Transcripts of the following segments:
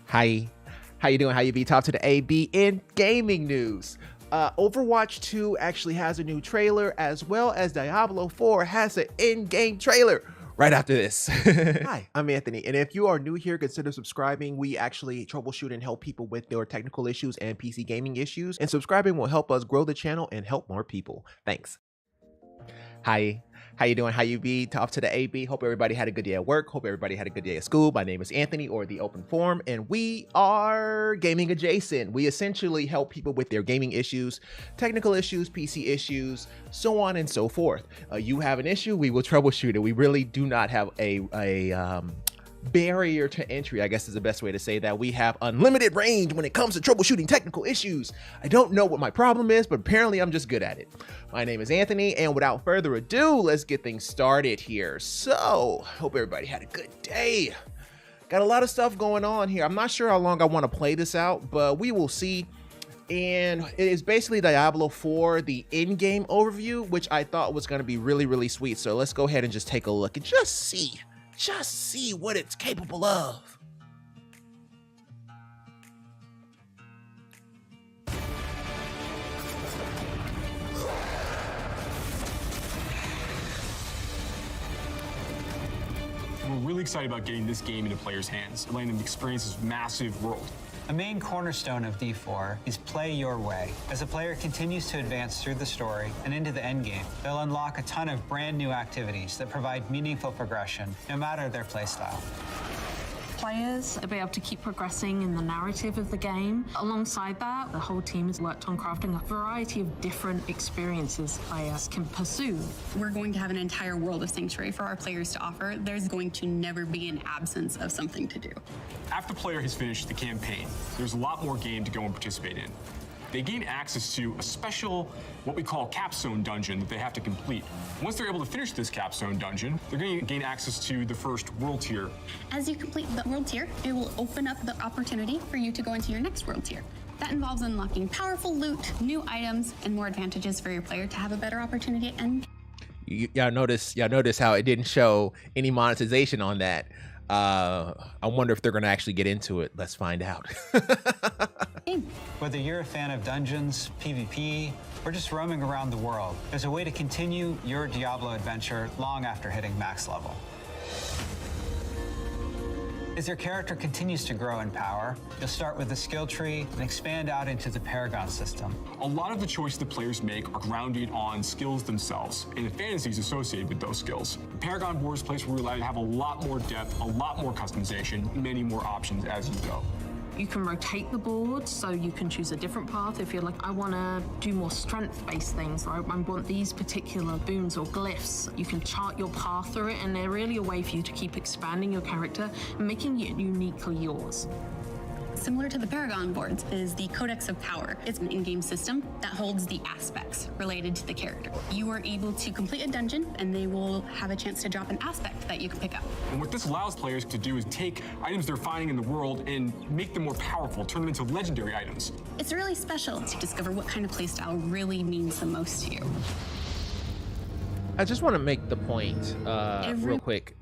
Hi, how you doing? How you be? Top to the AB in gaming news. Overwatch 2 actually has a new trailer, as well as Diablo 4 has an in-game trailer right after this. Hi, I'm Anthony, and if you are new here, consider subscribing. We actually troubleshoot and help people with their technical issues and PC gaming issues, and subscribing will help us grow the channel and help more people. Thanks. Hi, how you doing? How you be? Top to the AB. Hope everybody had a good day at work. Hope everybody had a good day at school. My name is Anthony, or TheOpenForum, and we are gaming adjacent. We essentially help people with their gaming issues, technical issues, PC issues, so on and so forth. You have an issue, we will troubleshoot it. We really do not have a barrier to entry, I guess is the best way to say that. We have unlimited range when it comes to troubleshooting technical issues. I don't know what my problem is, but apparently I'm just good at it. My name is Anthony, and without further ado, let's get things started here. So, hope everybody had a good day. Got a lot of stuff going on here. I'm not sure how long I want to play this out, but we will see. And it is basically Diablo 4, the in-game overview, which I thought was going to be really, really sweet. So let's go ahead and just take a look and just see what it's capable of. We're really excited about getting this game into players' hands and letting them experience this massive world. A main cornerstone of D4 is play your way. As a player continues to advance through the story and into the endgame, they'll unlock a ton of brand new activities that provide meaningful progression, no matter their playstyle. Players will be able to keep progressing in the narrative of the game. Alongside that, the whole team has worked on crafting a variety of different experiences players can pursue. We're going to have an entire world of Sanctuary for our players to offer. There's going to never be an absence of something to do. After the player has finished the campaign, there's a lot more game to go and participate in. They gain access to a special, what we call capstone dungeon that they have to complete. Once they're able to finish this capstone dungeon, they're going to gain access to the first world tier. As you complete the world tier, it will open up the opportunity for you to go into your next world tier. That involves unlocking powerful loot, new items, and more advantages for your player to have a better opportunity at end. Y'all notice how it didn't show any monetization on that. I wonder if they're going to actually get into it. Let's find out. Whether you're a fan of dungeons, PvP, or just roaming around the world, there's a way to continue your Diablo adventure long after hitting max level. As your character continues to grow in power, you'll start with the skill tree and expand out into the Paragon system. A lot of the choices the players make are grounded on skills themselves and the fantasies associated with those skills. The Paragon board is a place where we're allowed to have a lot more depth, a lot more customization, many more options as you go. You can rotate the board, so you can choose a different path if you're like, I want to do more strength-based things, or I want these particular boons or glyphs. You can chart your path through it, and they're really a way for you to keep expanding your character and making it uniquely yours. Similar to the Paragon boards is the Codex of Power. It's an in-game system that holds the aspects related to the character. You are able to complete a dungeon, and they will have a chance to drop an aspect that you can pick up. And what this allows players to do is take items they're finding in the world and make them more powerful, turn them into legendary items. It's really special to discover what kind of playstyle really means the most to you. I just want to make the point real quick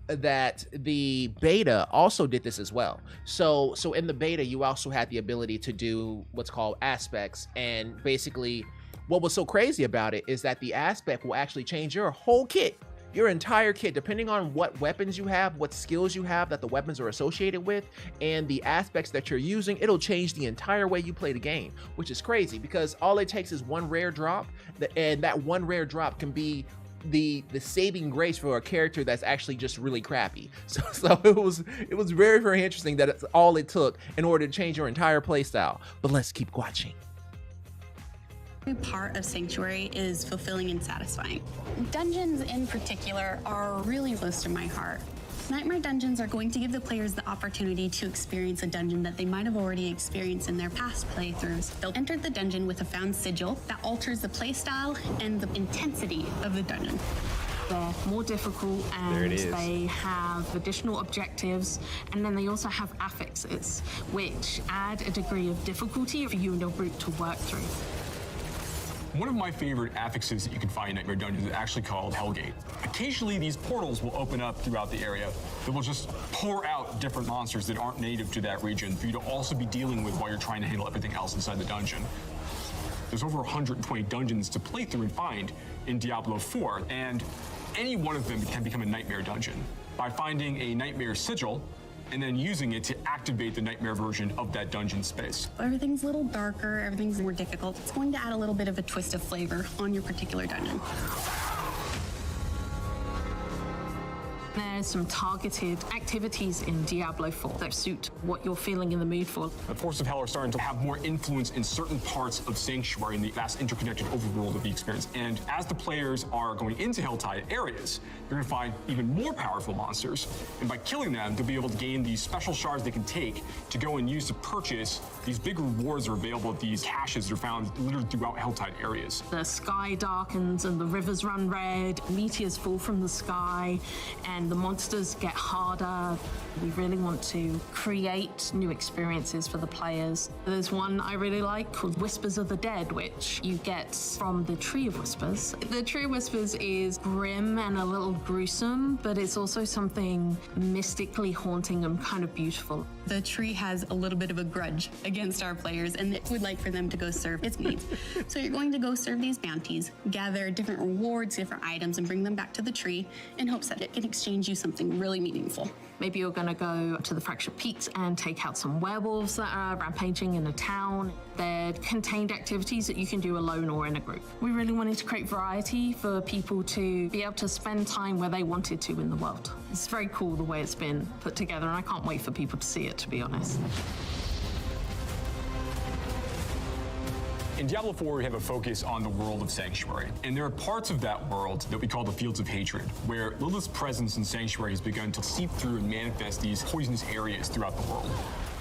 that the beta also did this as well. So in the beta, you also had the ability to do what's called aspects, and basically what was so crazy about it is that the aspect will actually change your whole kit, your entire kit, depending on what weapons you have, what skills you have that the weapons are associated with, and the aspects that you're using. It'll change the entire way you play the game, which is crazy because all it takes is one rare drop, and that one rare drop can be the saving grace for a character that's actually just really crappy. So it was very, very interesting that it's all it took in order to change your entire playstyle. But let's keep watching. Every part of Sanctuary is fulfilling and satisfying. Dungeons in particular are really close to my heart. Nightmare dungeons are going to give the players the opportunity to experience a dungeon that they might have already experienced in their past playthroughs. They'll enter the dungeon with a found sigil that alters the playstyle and the intensity of the dungeon. They're more difficult, and they have additional objectives, and then they also have affixes, which add a degree of difficulty for you and your group to work through. One of my favorite affixes that you can find in Nightmare Dungeons is actually called Hellgate. Occasionally, these portals will open up throughout the area that will just pour out different monsters that aren't native to that region for you to also be dealing with while you're trying to handle everything else inside the dungeon. There's over 120 dungeons to play through and find in Diablo 4, and any one of them can become a Nightmare Dungeon by finding a Nightmare Sigil and then using it to activate the Nightmare version of that dungeon space. Everything's a little darker, everything's more difficult. It's going to add a little bit of a twist of flavor on your particular dungeon. There's some targeted activities in Diablo 4 that suit what you're feeling in the mood for. The Forces of Hell are starting to have more influence in certain parts of Sanctuary in the vast interconnected overworld of the experience. And as the players are going into Helltide areas, you're going to find even more powerful monsters. And by killing them, they'll be able to gain these special shards they can take to go and use to purchase these big rewards that are available at these caches that are found literally throughout Helltide areas. The sky darkens and the rivers run red, meteors fall from the sky, and the monsters get harder. We really want to create new experiences for the players. There's one I really like called Whispers of the Dead, which you get from the Tree of Whispers. The Tree of Whispers is grim and a little gruesome, but it's also something mystically haunting and kind of beautiful. The tree has a little bit of a grudge against our players and would like for them to go serve its needs. So you're going to go serve these bounties, gather different rewards, different items, and bring them back to the tree in hopes that it can exchange you something really meaningful. Maybe you're going to go to the Fractured Peaks and take out some werewolves that are rampaging in a town. They're contained activities that you can do alone or in a group. We really wanted to create variety for people to be able to spend time where they wanted to in the world. It's very cool the way it's been put together, and I can't wait for people to see it, to be honest. In Diablo 4, we have a focus on the world of Sanctuary, and there are parts of that world that we call the Fields of Hatred, where Lilith's presence in Sanctuary has begun to seep through and manifest these poisonous areas throughout the world.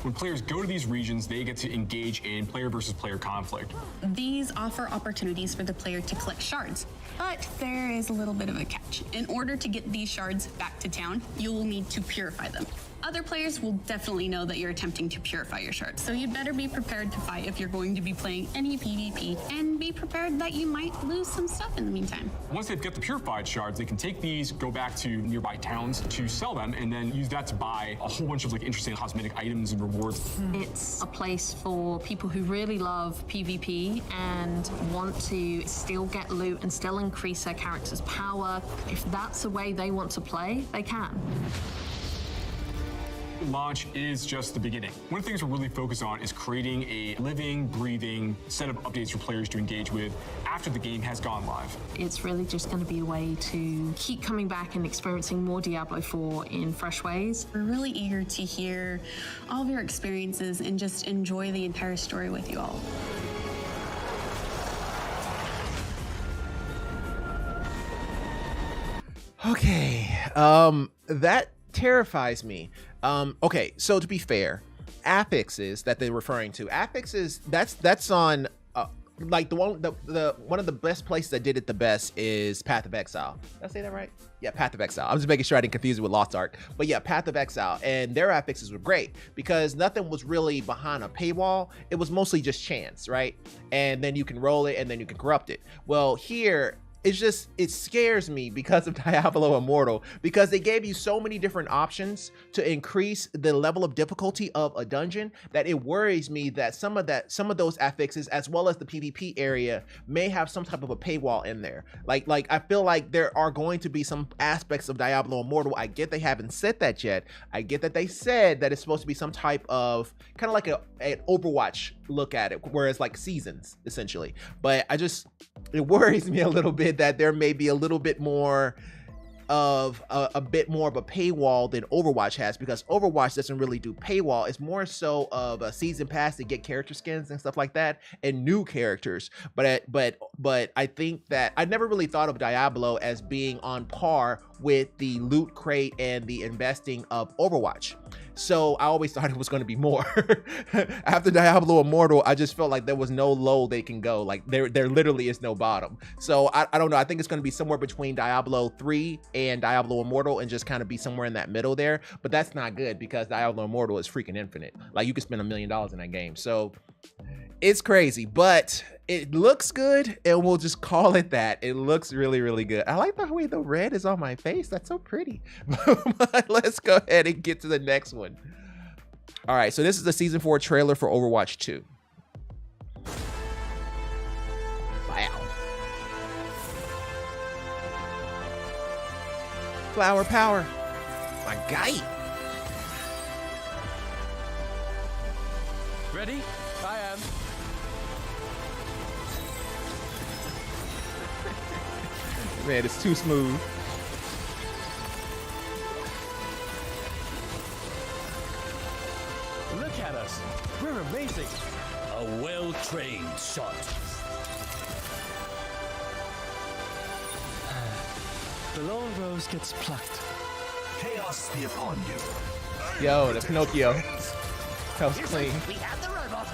When players go to these regions, they get to engage in player versus player conflict. These offer opportunities for the player to collect shards, but there is a little bit of a catch. In order to get these shards back to town, you will need to purify them. Other players will definitely know that you're attempting to purify your shards, so you'd better be prepared to fight if you're going to be playing any PvP, and be prepared that you might lose some stuff in the meantime. Once they've got the purified shards, they can take these, go back to nearby towns to sell them, and then use that to buy a whole bunch of interesting cosmetic items and rewards. It's a place for people who really love PvP and want to still get loot and still increase their character's power. If that's the way they want to play, they can. Launch is just the beginning. One of the things we're really focused on is creating a living, breathing set of updates for players to engage with after the game has gone live. It's really just going to be a way to keep coming back and experiencing more Diablo 4 in fresh ways. We're really eager to hear all of your experiences and just enjoy the entire story with you all. Okay, that terrifies me. Okay, so to be fair, affixes that they're referring to, affixes, that's on like one of the best places that did it the best is Path of Exile. Did I say that right? Yeah, Path of Exile. I'm just making sure I didn't confuse it with Lost Ark. But yeah, Path of Exile, and their affixes were great because nothing was really behind a paywall. It was mostly just chance, right? And then you can roll it and then you can corrupt it. Well, here, it scares me because of Diablo Immortal, because they gave you so many different options to increase the level of difficulty of a dungeon that it worries me that some of those affixes, as well as the PvP area, may have some type of a paywall in there. Like I feel like there are going to be some aspects of Diablo Immortal. I get they haven't said that yet. I get that they said that it's supposed to be some type of kind of like an Overwatch look at it, whereas like seasons essentially. But it worries me a little bit that there may be a little bit more of a bit more of a paywall than Overwatch has, because Overwatch doesn't really do paywall. It's more so of a season pass to get character skins and stuff like that and new characters. But I think that I never really thought of Diablo as being on par with the loot crate and the investing of Overwatch. So I always thought it was going to be more. After Diablo Immortal, I just felt like there was no low they can go. Like there literally is no bottom. So I don't know. I think it's going to be somewhere between Diablo 3 and Diablo Immortal and just kind of be somewhere in that middle there. But that's not good because Diablo Immortal is freaking infinite. Like you could spend $1 million in that game. So It's crazy, but it looks good, and we'll just call it that. It looks really, really good. I like the way the red is on my face. That's so pretty. But let's go ahead and get to the next one. All right, so this is the Season 4 trailer for Overwatch 2. Wow. Flower power. My guy. Ready? I am. Man, it's too smooth. Look at us. We're amazing. A well-trained shot. The lone rose gets plucked. Chaos be upon you. Yo, the Pinocchio. That was clean. We have the robot.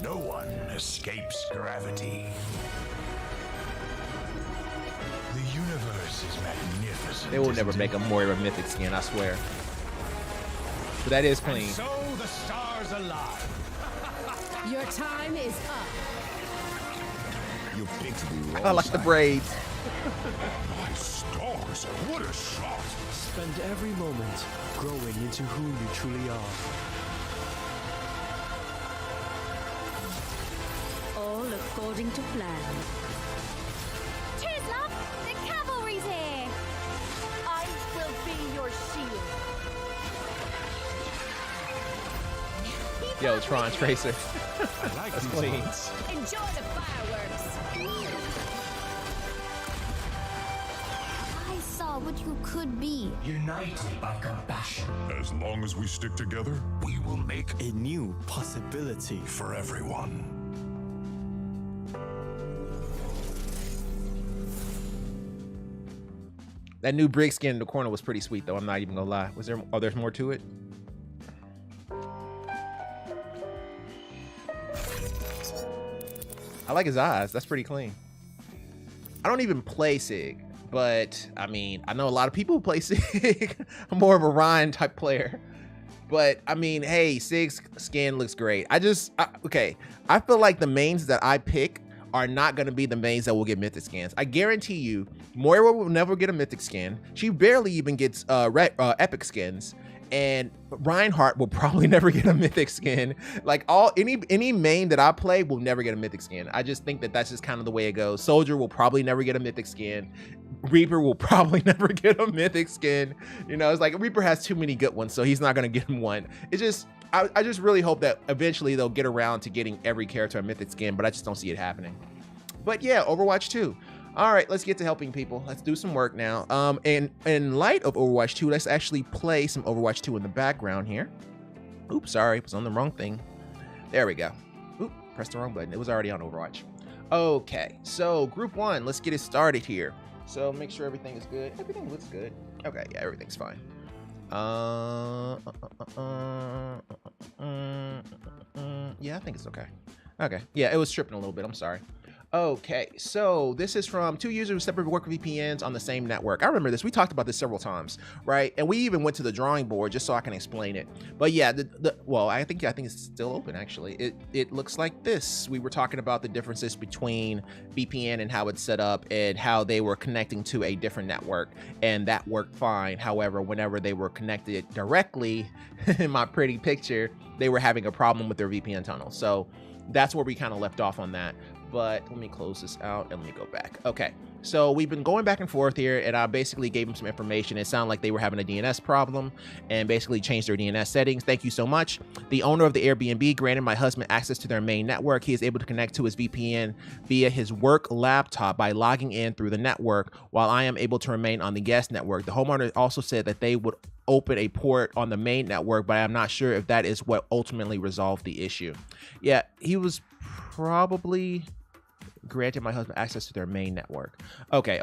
No one escapes gravity. The universe is magnificent. They will never isn't make it? a Moira mythic skin, I swear. But that is clean. So the stars align. Your time is up. You picked the wrong I like the side. braids. My stars, what a shot! Spend every moment growing into who you truly are. All according to plan. Cheers, love! The cavalry's here! I will be your shield. Yo, Tron Tracer. I like That's these clean. ones. Enjoy the fireworks! I saw what you could be. United by compassion. As long as we stick together, we will make A new possibility. for everyone. That new Brig skin in the corner was pretty sweet, though. I'm not even gonna lie. Was there? Oh, there's more to it. I like his eyes. That's pretty clean. I don't even play Sig, but I mean, I know a lot of people who play Sig. I'm more of a Ryan type player. But I mean, hey, Sig's skin looks great. Okay. I feel like the mains that I pick are not going to be the mains that will get mythic skins. I guarantee you, Moira will never get a mythic skin. She barely even gets epic skins. And Reinhardt will probably never get a mythic skin. Like any main that I play will never get a mythic skin. I just think that that's just kind of the way it goes. Soldier will probably never get a mythic skin. Reaper will probably never get a mythic skin. You know, it's like Reaper has too many good ones, so he's not gonna get him one. It's just, I just really hope that eventually they'll get around to getting every character a mythic skin, but I just don't see it happening. But yeah, Overwatch 2. All right, let's get to helping people. Let's do some work now. And in light of Overwatch 2, let's actually play some Overwatch 2 in the background here. Oops, sorry, it was on the wrong thing. There we go. Oop, pressed the wrong button. It was already on Overwatch. Okay, so group 1, let's get it started here. So make sure everything is good. Everything looks good. Okay, yeah, everything's fine. Yeah, I think it's okay. Okay, yeah, it was tripping a little bit. I'm sorry. Okay, so this is from 2 users who separate work VPNs on the same network. I remember this. We talked about this several times, right? And we even went to the drawing board just so I can explain it. But yeah, well, I think it's still open actually. It looks like this. We were talking about the differences between VPN and how it's set up and how they were connecting to a different network, and that worked fine. However, whenever they were connected directly, in my pretty picture, they were having a problem with their VPN tunnel. So that's where we kind of left off on that. But let me close this out and let me go back. Okay, so we've been going back and forth here, and I basically gave them some information. It sounded like they were having a DNS problem and basically changed their DNS settings. Thank you so much. The owner of the Airbnb granted my husband access to their main network. He is able to connect to his VPN via his work laptop by logging in through the network, while I am able to remain on the guest network. The homeowner also said that they would open a port on the main network, but I'm not sure if that is what ultimately resolved the issue. Yeah, he was probably granted my husband access to their main network. Okay.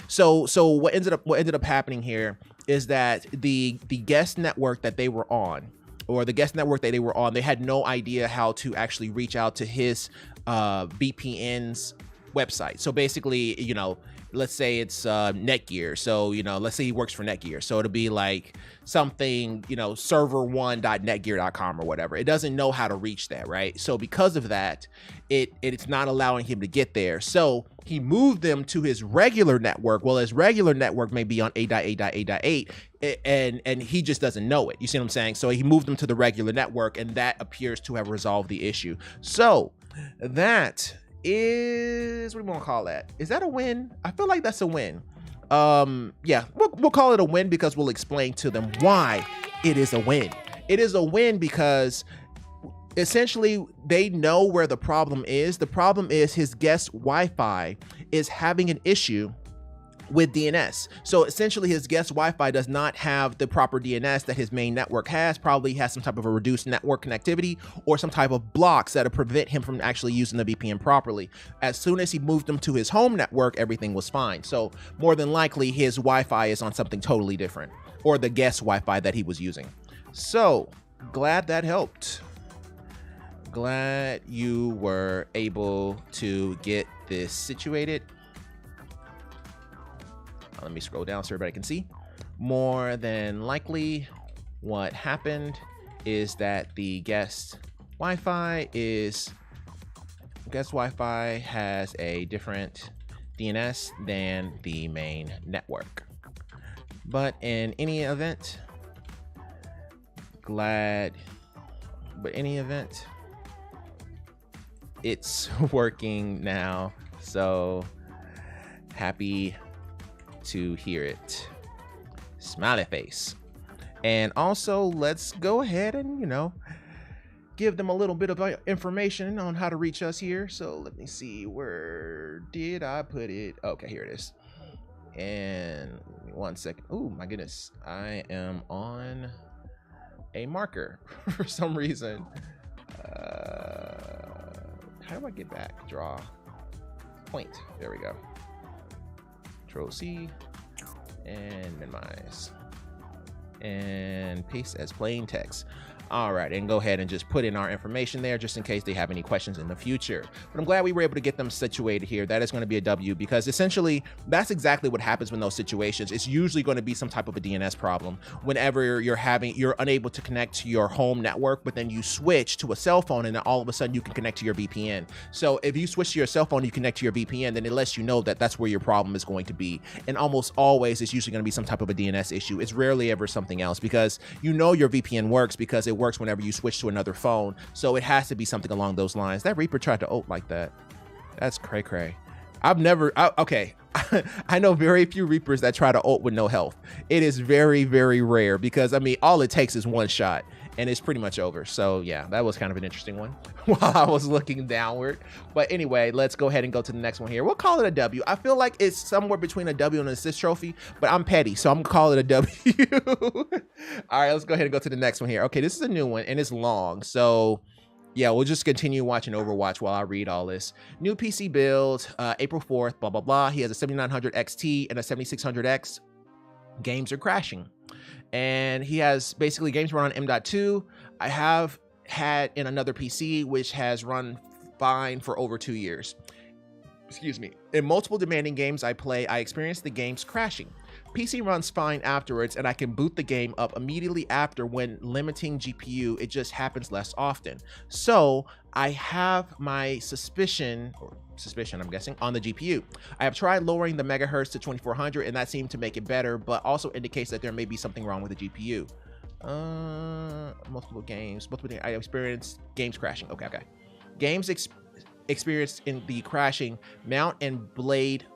So what ended up happening here is that the guest network that they were on, or the guest network that they were on, they had no idea how to actually reach out to his VPN's website. So basically, you know, let's say it's Netgear. So, you know, let's say he works for Netgear. So it'll be like something, you know, server1.netgear.com or whatever. It doesn't know how to reach that, right? So because of that, it's not allowing him to get there. So he moved them to his regular network. Well, his regular network may be on 8.8.8.8, and he just doesn't know it. You see what I'm saying? So he moved them to the regular network, and that appears to have resolved the issue. So that is, what do we want to call that? Is that a win? I feel like that's a win. Yeah, we'll call it a win because we'll explain to them why it is a win. It is a win because essentially they know where the problem is. The problem is his guest Wi-Fi is having an issue with DNS. So essentially his guest Wi-Fi does not have the proper DNS that his main network has. Probably has some type of a reduced network connectivity or some type of blocks that'll prevent him from actually using the VPN properly. As soon as he moved them to his home network, everything was fine. So more than likely his Wi-Fi is on something totally different, or the guest Wi-Fi that he was using. So glad that helped. Glad you were able to get this situated. Let me scroll down so everybody can see. More than likely, what happened is that the guest Wi-Fi has a different DNS than the main network. But in any event, it's working now. So happy to hear it. Smiley face. And also, let's go ahead and, you know, give them a little bit of information on how to reach us here. So let me see, where did I put it? Okay, here it is. And 1 second. Oh my goodness, I am on a marker for some reason. How do I get back? Draw point. There we go. Control C and minimize and paste as plain text. All right, and go ahead and just put in our information there just in case they have any questions in the future. But I'm glad we were able to get them situated here. That is going to be a W, because essentially that's exactly what happens in those situations. It's usually going to be some type of a DNS problem whenever you're unable to connect to your home network, but then you switch to a cell phone and then all of a sudden you can connect to your VPN. So if you switch to your cell phone, you connect to your VPN, then it lets you know that that's where your problem is going to be. And almost always it's usually going to be some type of a DNS issue. It's rarely ever something else, because you know your VPN works because it works whenever you switch to another phone. So it has to be something along those lines. That Reaper tried to ult like that. That's cray cray. Okay. I know very few Reapers that try to ult with no health. It is very, very rare, because I mean, all it takes is one shot and it's pretty much over. So yeah, that was kind of an interesting one while I was looking downward. But anyway, let's go ahead and go to the next one here. We'll call it a W. I feel like it's somewhere between a W and an assist trophy, but I'm petty, so I'm gonna call it a W. All right, let's go ahead and go to the next one here. Okay, this is a new one and it's long. So yeah, we'll just continue watching Overwatch while I read all this. New PC build, April 4th, blah, blah, blah. He has a 7900 XT and a 7600X. Games are crashing. And he has basically games run on M.2. I have had in another PC, which has run fine for over 2 years. Excuse me. In multiple demanding games I play, I experience the games crashing. PC runs fine afterwards, and I can boot the game up immediately after. When limiting GPU, it just happens less often. So I have my suspicion I'm guessing, on the GPU. I have tried lowering the megahertz to 2400 and that seemed to make it better, but also indicates that there may be something wrong with the GPU. Multiple games, I experienced games crashing. Okay. Games experienced in the crashing. Mount and Blade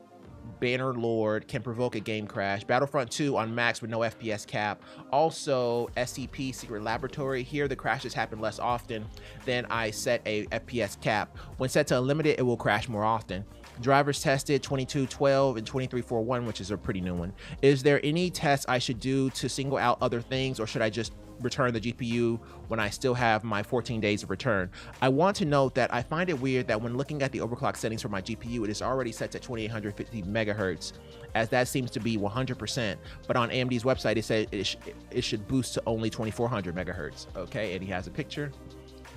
Bannerlord can provoke a game crash. Battlefront 2 on max with no FPS cap. Also SCP Secret Laboratory. Here the crashes happen less often than I set a FPS cap. When set to unlimited, it will crash more often. Drivers tested 2212 and 2341, which is a pretty new one. Is there any tests I should do to single out other things, or should I just return the GPU when I still have my 14 days of return? I want to note that I find it weird that when looking at the overclock settings for my GPU, it is already set to 2850 megahertz, as that seems to be 100%, but on AMD's website it said it should boost to only 2400 megahertz. Okay, and he has a picture.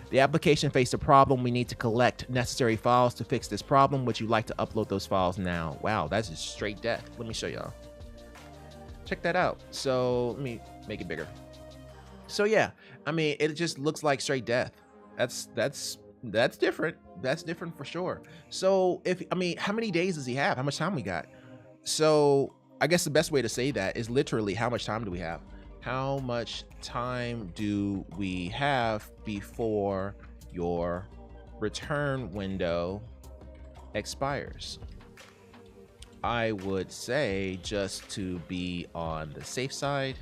The application faced a problem. We need to collect necessary files to fix this problem. Would you like to upload those files now? Wow, that's just straight death. Let me show y'all. Check that out. So let me make it bigger. So yeah, I mean, it just looks like straight death. That's different. That's different for sure. So how many days does he have? How much time we got? So I guess the best way to say that is literally how much time do we have? How much time do we have before your return window expires? I would say, just to be on the safe side,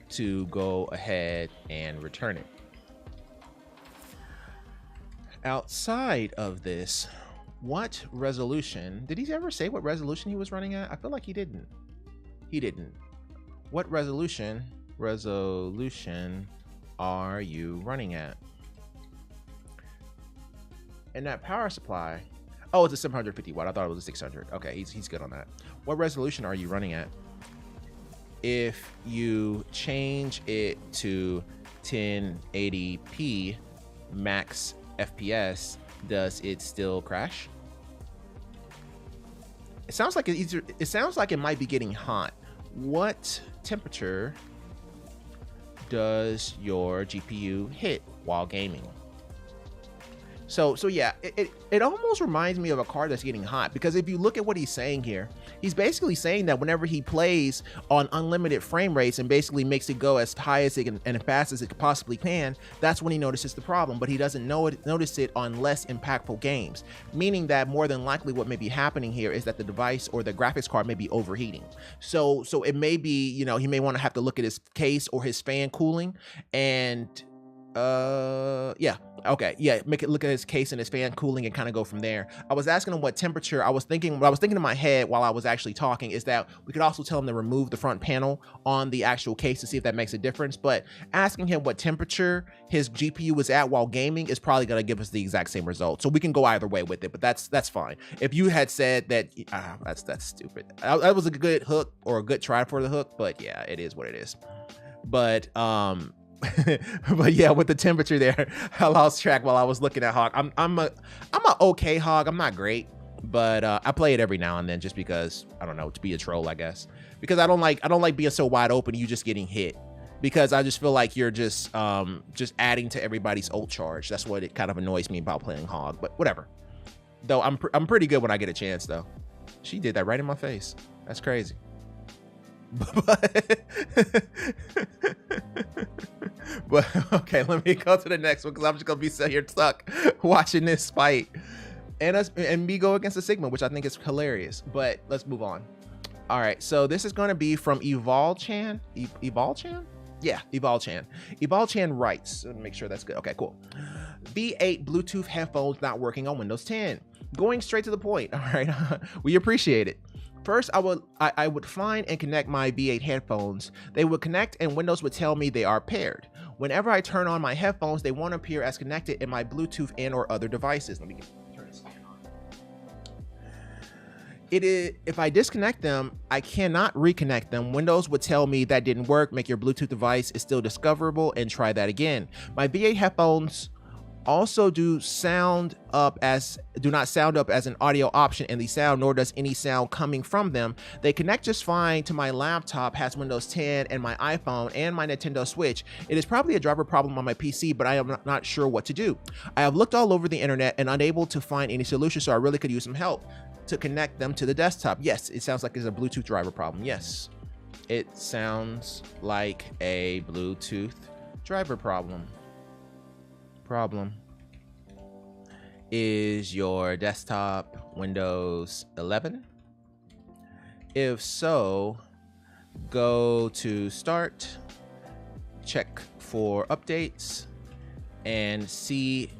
to go ahead and return it. Outside of this, what resolution, did he ever say what resolution he was running at? I feel like he didn't. What resolution are you running at? And that power supply, oh, it's a 750 watt. I thought it was a 600. Okay, he's good on that. What resolution are you running at? If you change it to 1080p max FPS, does it still crash? It sounds like it might be getting hot. What temperature does your GPU hit while gaming? So yeah, it almost reminds me of a car that's getting hot, because if you look at what he's saying here, he's basically saying that whenever he plays on unlimited frame rates and basically makes it go as high as it can and as fast as it possibly can, that's when he notices the problem. But he doesn't notice it on less impactful games, meaning that more than likely what may be happening here is that the device or the graphics card may be overheating. So it may be, you know, he may want to have to look at his case or his fan cooling and make it look at his case and his fan cooling and kind of go from there. I was asking him what temperature. What I was thinking in my head while I was actually talking is that we could also tell him to remove the front panel on the actual case to see if that makes a difference. But asking him what temperature his GPU was at while gaming is probably going to give us the exact same result. So we can go either way with it, but that's fine. If you had said that, that's stupid. That was a good hook or a good try for the hook, but yeah, it is what it is. But but yeah, with the temperature there, I lost track while I was looking at Hog. I'm a okay Hog. I'm not great, but I play it every now and then just because, I don't know, to be a troll, I guess. Because I don't like being so wide open, you just getting hit. Because I just feel like you're just adding to everybody's ult charge. That's what it kind of annoys me about playing Hog. But whatever. Though I'm pretty good when I get a chance though. She did that right in my face. That's crazy. But okay, let me go to the next one because I'm just gonna be sitting here stuck watching this fight and me go against the Sigma, which I think is hilarious. But let's move on. All right, so this is gonna be from Evolchan. Evolchan? Yeah, Evolchan. Evolchan writes. Let me make sure that's good. Okay, cool. V8 Bluetooth headphones not working on Windows 10. Going straight to the point. All right, we appreciate it. First, I would find and connect my V8 headphones. They would connect and Windows would tell me they are paired. Whenever I turn on my headphones, they won't appear as connected in my Bluetooth and or other devices. Let me turn this on. If I disconnect them, I cannot reconnect them. Windows would tell me that didn't work. Make your Bluetooth device is still discoverable and try that again. My V8 headphones also do not sound up as an audio option in the sound, nor does any sound coming from them. They connect just fine to my laptop, has Windows 10 and my iPhone and my Nintendo Switch. It is probably a driver problem on my PC, but I am not sure what to do. I have looked all over the internet and unable to find any solution, so I really could use some help to connect them to the desktop. Yes, it sounds like it's a Bluetooth driver problem. Yes, it sounds like a Bluetooth driver problem. Is your desktop Windows 11? If so, go to Start, check for updates, and see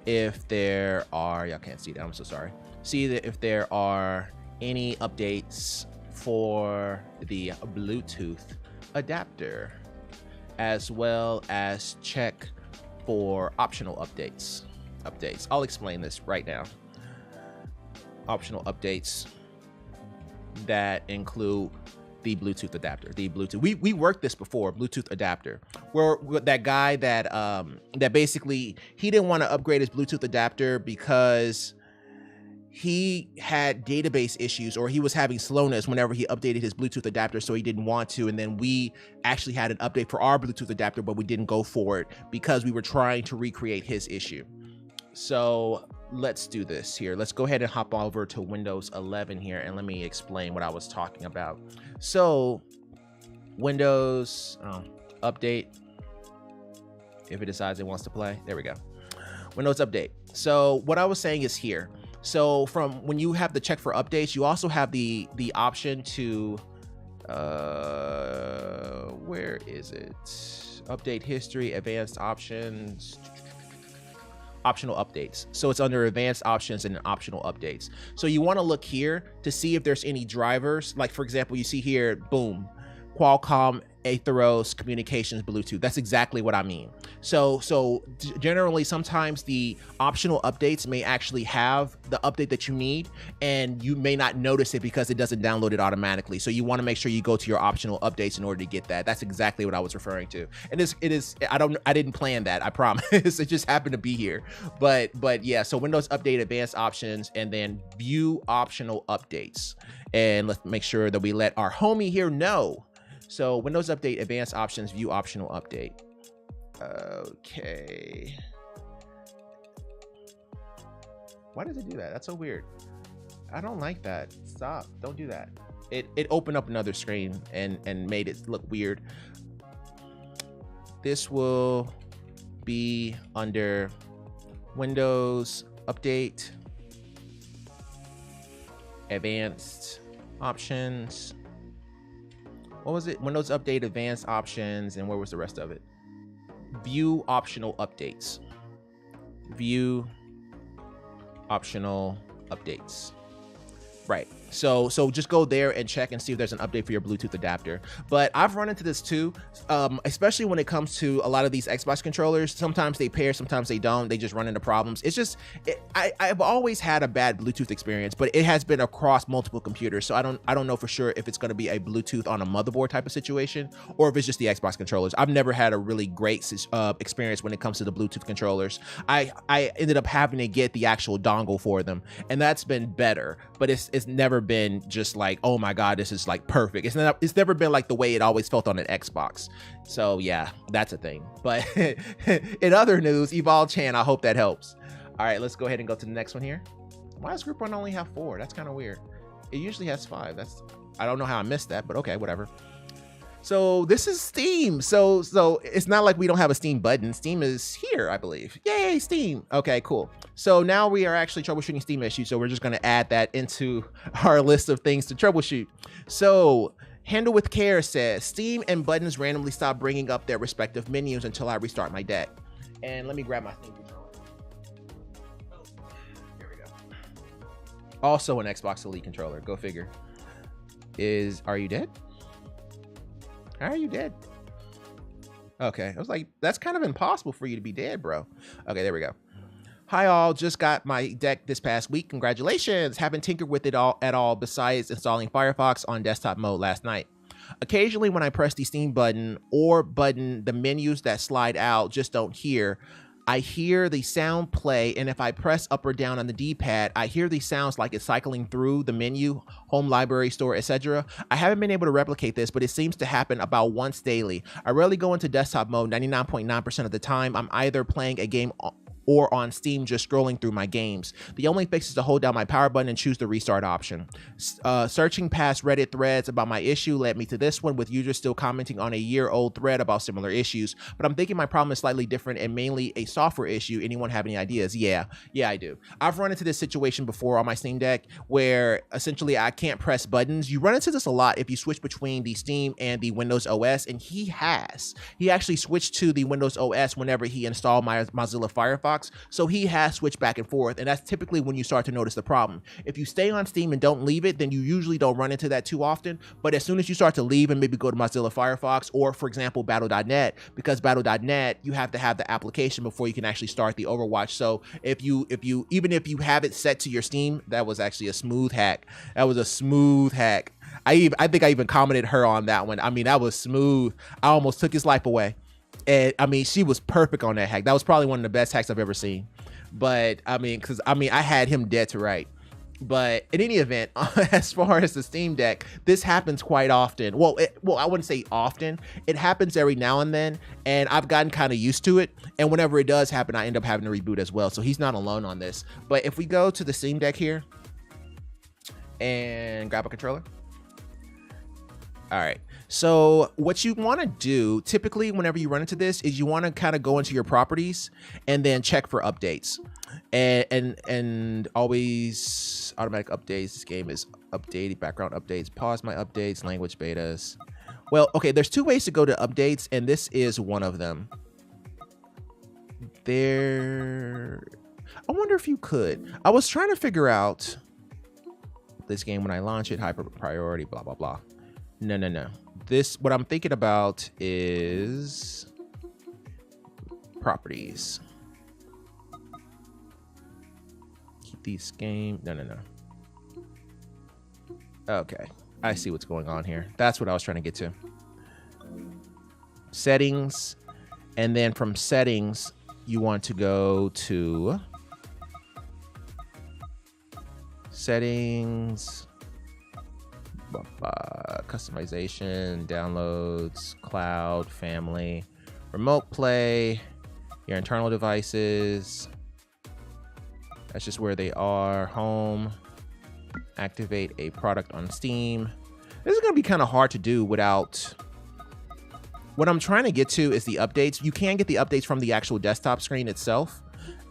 if there are, y'all can't see that, I'm so sorry. See that if there are any updates for the Bluetooth adapter, as well as check for optional updates. I'll explain this right now. Optional updates that include the Bluetooth adapter, the Bluetooth. We worked this before, Bluetooth adapter, where that guy that that basically he didn't want to upgrade his Bluetooth adapter because he had database issues, or he was having slowness whenever he updated his Bluetooth adapter, so he didn't want to. And then we actually had an update for our Bluetooth adapter, but we didn't go for it because we were trying to recreate his issue. So let's do this here. Let's go ahead and hop over to Windows 11 here, and let me explain what I was talking about. So Windows update, if it decides it wants to play, there we go. Windows update. So what I was saying is here. So from when you have the check for updates, you also have the option to where is it? Update history, advanced options, optional updates. So it's under advanced options and optional updates. So you want to look here to see if there's any drivers. Like for example, you see here, boom, Qualcomm Atheros Communications Bluetooth. That's exactly what I mean. So generally, sometimes the optional updates may actually have the update that you need, and you may not notice it because it doesn't download it automatically. So you want to make sure you go to your optional updates in order to get that. That's exactly what I was referring to. And it is. I didn't plan that. I promise. It just happened to be here. But yeah. So Windows Update Advanced Options, and then View Optional Updates. And let's make sure that we let our homie here know. So Windows Update Advanced Options, View Optional Update. Okay. Why does it do that? That's so weird. I don't like that. Stop. Don't do that. It opened up another screen and made it look weird. This will be under Windows Update Advanced Options. What was it? Windows Update Advanced Options, and where was the rest of it? View Optional Updates. View Optional Updates. Right. So just go there and check and see if there's an update for your Bluetooth adapter. But I've run into this too, especially when it comes to a lot of these Xbox controllers. Sometimes they pair, sometimes they don't. They just run into problems. It's just, I've always had a bad Bluetooth experience, but it has been across multiple computers. So I don't know for sure if it's going to be a Bluetooth on a motherboard type of situation, or if it's just the Xbox controllers. I've never had a really great experience when it comes to the Bluetooth controllers. I ended up having to get the actual dongle for them, and that's been better. But it's never been just like, oh my god, this is like perfect. It's never been like the way it always felt on an Xbox. So yeah, that's a thing. But in other news, Evolve Chan, I hope that helps. All right, let's go ahead and go to the next one here. Why does Group 1 only have 4? That's kind of weird. It usually has 5. I don't know how I missed that, but okay, whatever. So this is Steam. So it's not like we don't have a Steam button. Steam is here, I believe. Yay, Steam. Okay, cool. So now we are actually troubleshooting Steam issues. So we're just going to add that into our list of things to troubleshoot. So Handle with Care says Steam and buttons randomly stop bringing up their respective menus until I restart my deck. And let me grab my Steam controller. Here we go. Also an Xbox Elite controller. Go figure. Are you dead? How are you dead? Okay, I was like, that's kind of impossible for you to be dead, bro. Okay, there we go. Hi all, just got my deck this past week. Congratulations. Haven't tinkered with it at all besides installing Firefox on desktop mode last night. Occasionally when I press the Steam button or button, the menus that slide out just don't hear. I hear the sound play, and if I press up or down on the D-pad, I hear these sounds like it's cycling through the menu, home, library, store, etc. I haven't been able to replicate this, but it seems to happen about once daily. I rarely go into desktop mode 99.9% of the time. I'm either playing a game or on Steam just scrolling through my games. The only fix is to hold down my power button and choose the restart option. Searching past Reddit threads about my issue led me to this one, with users still commenting on a year-old thread about similar issues. But I'm thinking my problem is slightly different and mainly a software issue. Anyone have any ideas? Yeah, I do. I've run into this situation before on my Steam Deck where essentially I can't press buttons. You run into this a lot if you switch between the Steam and the Windows OS, and he actually switched to the Windows OS whenever he installed my Mozilla Firefox. So he has switched back and forth, and that's typically when you start to notice the problem. If you stay on Steam and don't leave it, then you usually don't run into that too often. But as soon as you start to leave and maybe go to Mozilla Firefox or, for example, Battle.net, because Battle.net, you have to have the application before you can actually start the Overwatch. So even if you have it set to your Steam, that was actually a smooth hack. That was a smooth hack. I think I even commented her on that one. I mean, that was smooth. I almost took his life away. And I mean, she was perfect on that hack. That was probably one of the best hacks I've ever seen. But I mean, I had him dead to right. But in any event, as far as the Steam Deck, this happens quite often. Well, I wouldn't say often. It happens every now and then, and I've gotten kind of used to it. And whenever it does happen, I end up having to reboot as well. So he's not alone on this. But if we go to the Steam Deck here and grab a controller. All right. So what you want to do typically whenever you run into this is you want to kind of go into your properties and then check for updates. And always automatic updates. This game is updated, background updates, pause my updates, language betas. Well, okay, there's two ways to go to updates, and this is one of them. I wonder if you could. I was trying to figure out this game when I launch it, hyper priority, blah, blah, blah. No. What I'm thinking about is properties. These game. No. Okay, I see what's going on here. That's what I was trying to get to. Settings, and then from settings, you want to go to settings, customization, downloads, cloud, family, remote play, your internal devices. That's just where they are. Home, activate a product on Steam. This is going to be kind of hard to do without. What I'm trying to get to is the updates. You can get the updates from the actual desktop screen itself.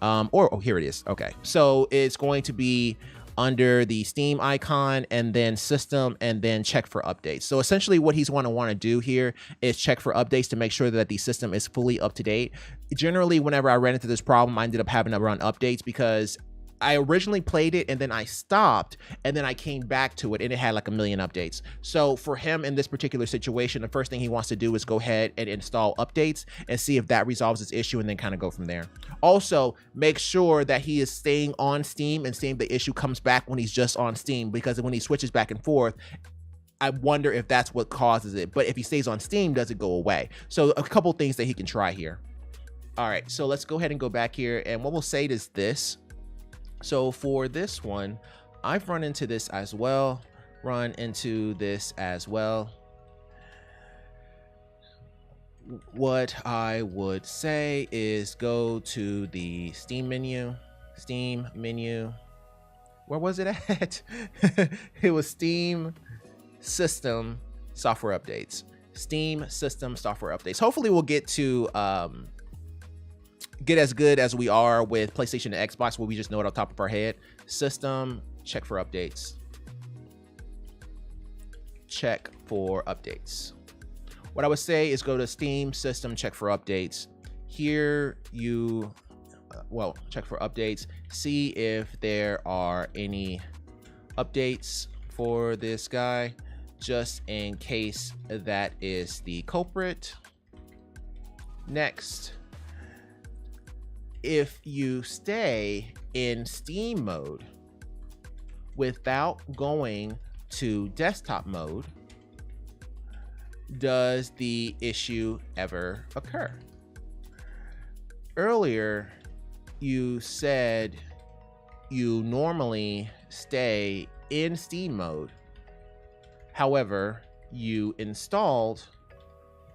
Here it is. Okay. So it's going to be under the Steam icon and then system and then check for updates. So essentially what he's want to do here is check for updates to make sure that the system is fully up to date. Generally, whenever I ran into this problem, I ended up having to run updates because I originally played it and then I stopped and then I came back to it and it had like a million updates. So for him in this particular situation, the first thing he wants to do is go ahead and install updates and see if that resolves his issue and then kind of go from there. Also, make sure that he is staying on Steam and seeing the issue comes back when he's just on Steam, because when he switches back and forth, I wonder if that's what causes it. But if he stays on Steam, does it go away? So a couple things that he can try here. All right, so let's go ahead and go back here. And what we'll say is this. So for this one, I've run into this as well. What I would say is go to the Steam menu. Where was it at? It was Steam System Software Updates. Steam System Software Updates. Hopefully we'll get to get as good as we are with PlayStation and Xbox, where we just know it off the top of our head. System, check for updates. Check for updates. What I would say is go to Steam System, check for updates. Here you, check for updates. See if there are any updates for this guy, just in case that is the culprit. Next. If you stay in Steam mode without going to desktop mode, does the issue ever occur? Earlier, you said you normally stay in Steam mode. However, you installed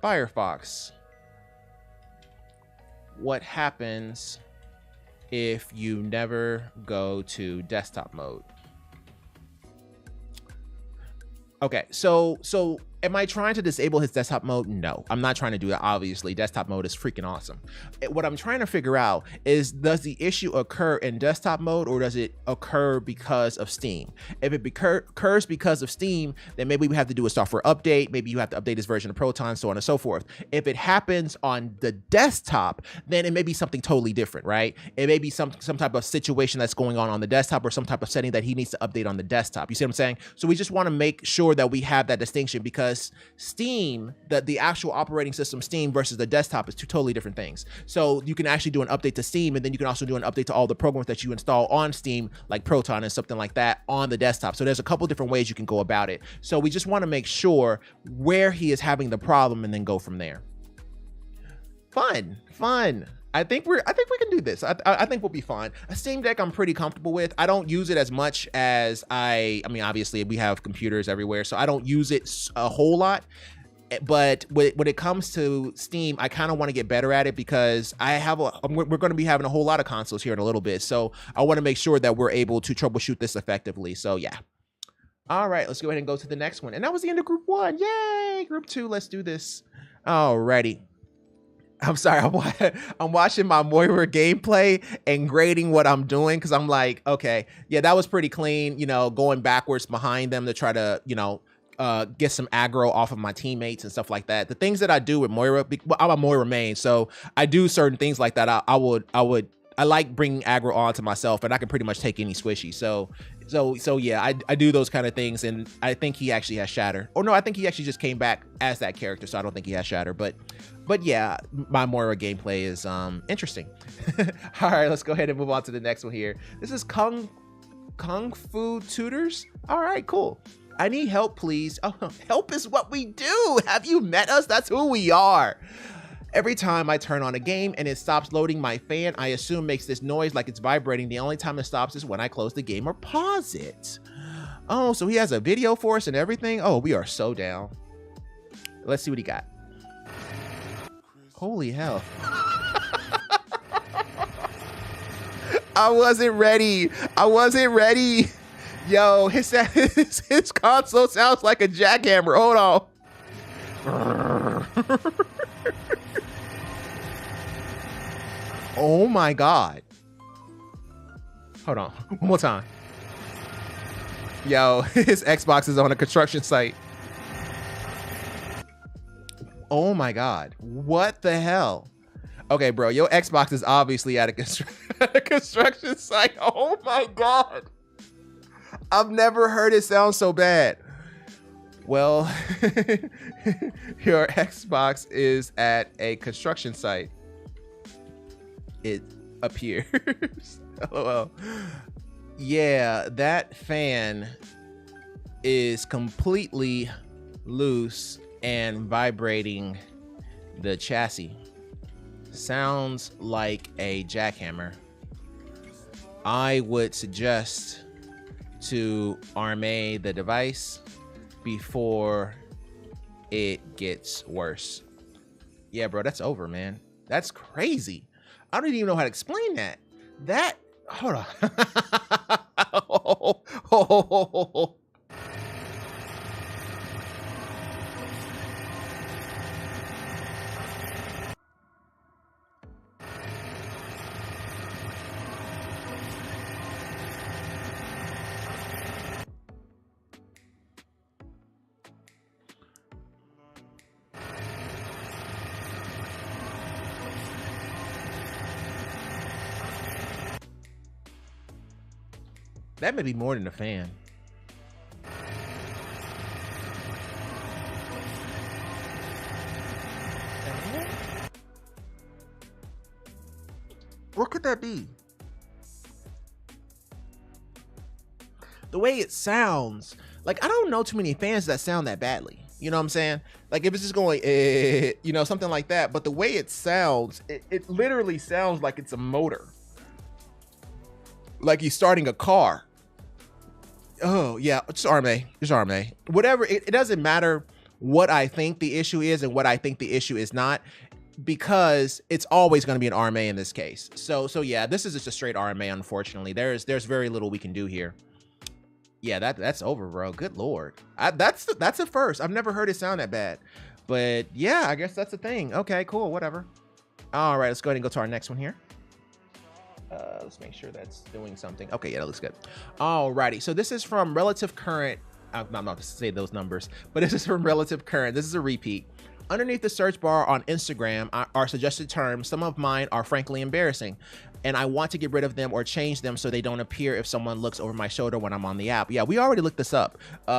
Firefox. What happens if you never go to desktop mode? Okay, so am I trying to disable his desktop mode? No, I'm not trying to do that. Obviously, desktop mode is freaking awesome. What I'm trying to figure out is, does the issue occur in desktop mode or does it occur because of Steam? If it occurs because of Steam, then maybe we have to do a software update. Maybe you have to update this version of Proton, so on and so forth. If it happens on the desktop, then it may be something totally different, right? It may be some type of situation that's going on the desktop, or some type of setting that he needs to update on the desktop. You see what I'm saying? So we just want to make sure that we have that distinction, because because Steam, the actual operating system Steam versus the desktop is two totally different things. So you can actually do an update to Steam, and then you can also do an update to all the programs that you install on Steam, like Proton and something like that, on the desktop. So there's a couple different ways you can go about it. So we just want to make sure where he is having the problem and then go from there. Fun. I think we can do this. I think we'll be fine. A Steam Deck I'm pretty comfortable with. I don't use it as much as I mean, obviously we have computers everywhere, so I don't use it a whole lot. But when it comes to Steam, I kind of want to get better at it because we're going to be having a whole lot of consoles here in a little bit. So I want to make sure that we're able to troubleshoot this effectively. So yeah. All right, let's go ahead and go to the next one. And that was the end of group 1. Yay, group 2. Let's do this. Alrighty. I'm sorry, I'm watching my Moira gameplay and grading what I'm doing because I'm like, okay, yeah, that was pretty clean, you know, going backwards behind them to try to, you know, get some aggro off of my teammates and stuff like that. The things that I do with Moira, well, I'm a Moira main, so I do certain things like that. I like bringing aggro onto myself, and I can pretty much take any squishy. So yeah, I do those kind of things, and I think he actually has Shatter. Or no, I think he actually just came back as that character, so I don't think he has Shatter. But yeah, my Moira gameplay is interesting. All right, let's go ahead and move on to the next one here. This is Kung Fu Tutors. All right, cool. I need help, please. Oh, help is what we do. Have you met us? That's who we are. Every time I turn on a game and it stops loading, my fan, I assume, makes this noise like it's vibrating. The only time it stops is when I close the game or pause it. Oh, so he has a video for us and everything? Oh, we are so down. Let's see what he got. Holy hell. I wasn't ready. Yo, his console sounds like a jackhammer. Hold on. Oh my God. Hold on. One more time. Yo, his Xbox is on a construction site. Oh my God. What the hell? Okay, bro, your Xbox is obviously at a construction site. Oh my God. I've never heard it sound so bad. Well, your Xbox is at a construction site. It appears. LOL. Yeah, that fan is completely loose and vibrating the chassis. Sounds like a jackhammer. I would suggest to arm the device before it gets worse. Yeah, bro, that's over, man. That's crazy. I don't even know how to explain that. Hold on. That may be more than a fan. What could that be? The way it sounds, like, I don't know too many fans that sound that badly. You know what I'm saying? Like, if it's just going, you know, something like that. But the way it sounds, it literally sounds like it's a motor. Like he's starting a car. Oh yeah, just arm A. Whatever, it doesn't matter what I think the issue is and what I think the issue is not, because it's always going to be an RMA in this case. So yeah, this is just a straight RMA. Unfortunately, there's very little we can do here. Yeah, that's over, bro. Good Lord, that's a first. I've never heard it sound that bad, but yeah, I guess that's the thing. Okay, cool, whatever. All right, let's go ahead and go to our next one here. Let's make sure that's doing something. Okay, yeah, that looks good. Alrighty, so this is from Relative Current. I'm not to say those numbers, but this is from Relative Current. This is a repeat. Underneath the search bar on Instagram are suggested terms. Some of mine are frankly embarrassing, and I want to get rid of them or change them so they don't appear if someone looks over my shoulder when I'm on the app. Yeah, we already looked this up.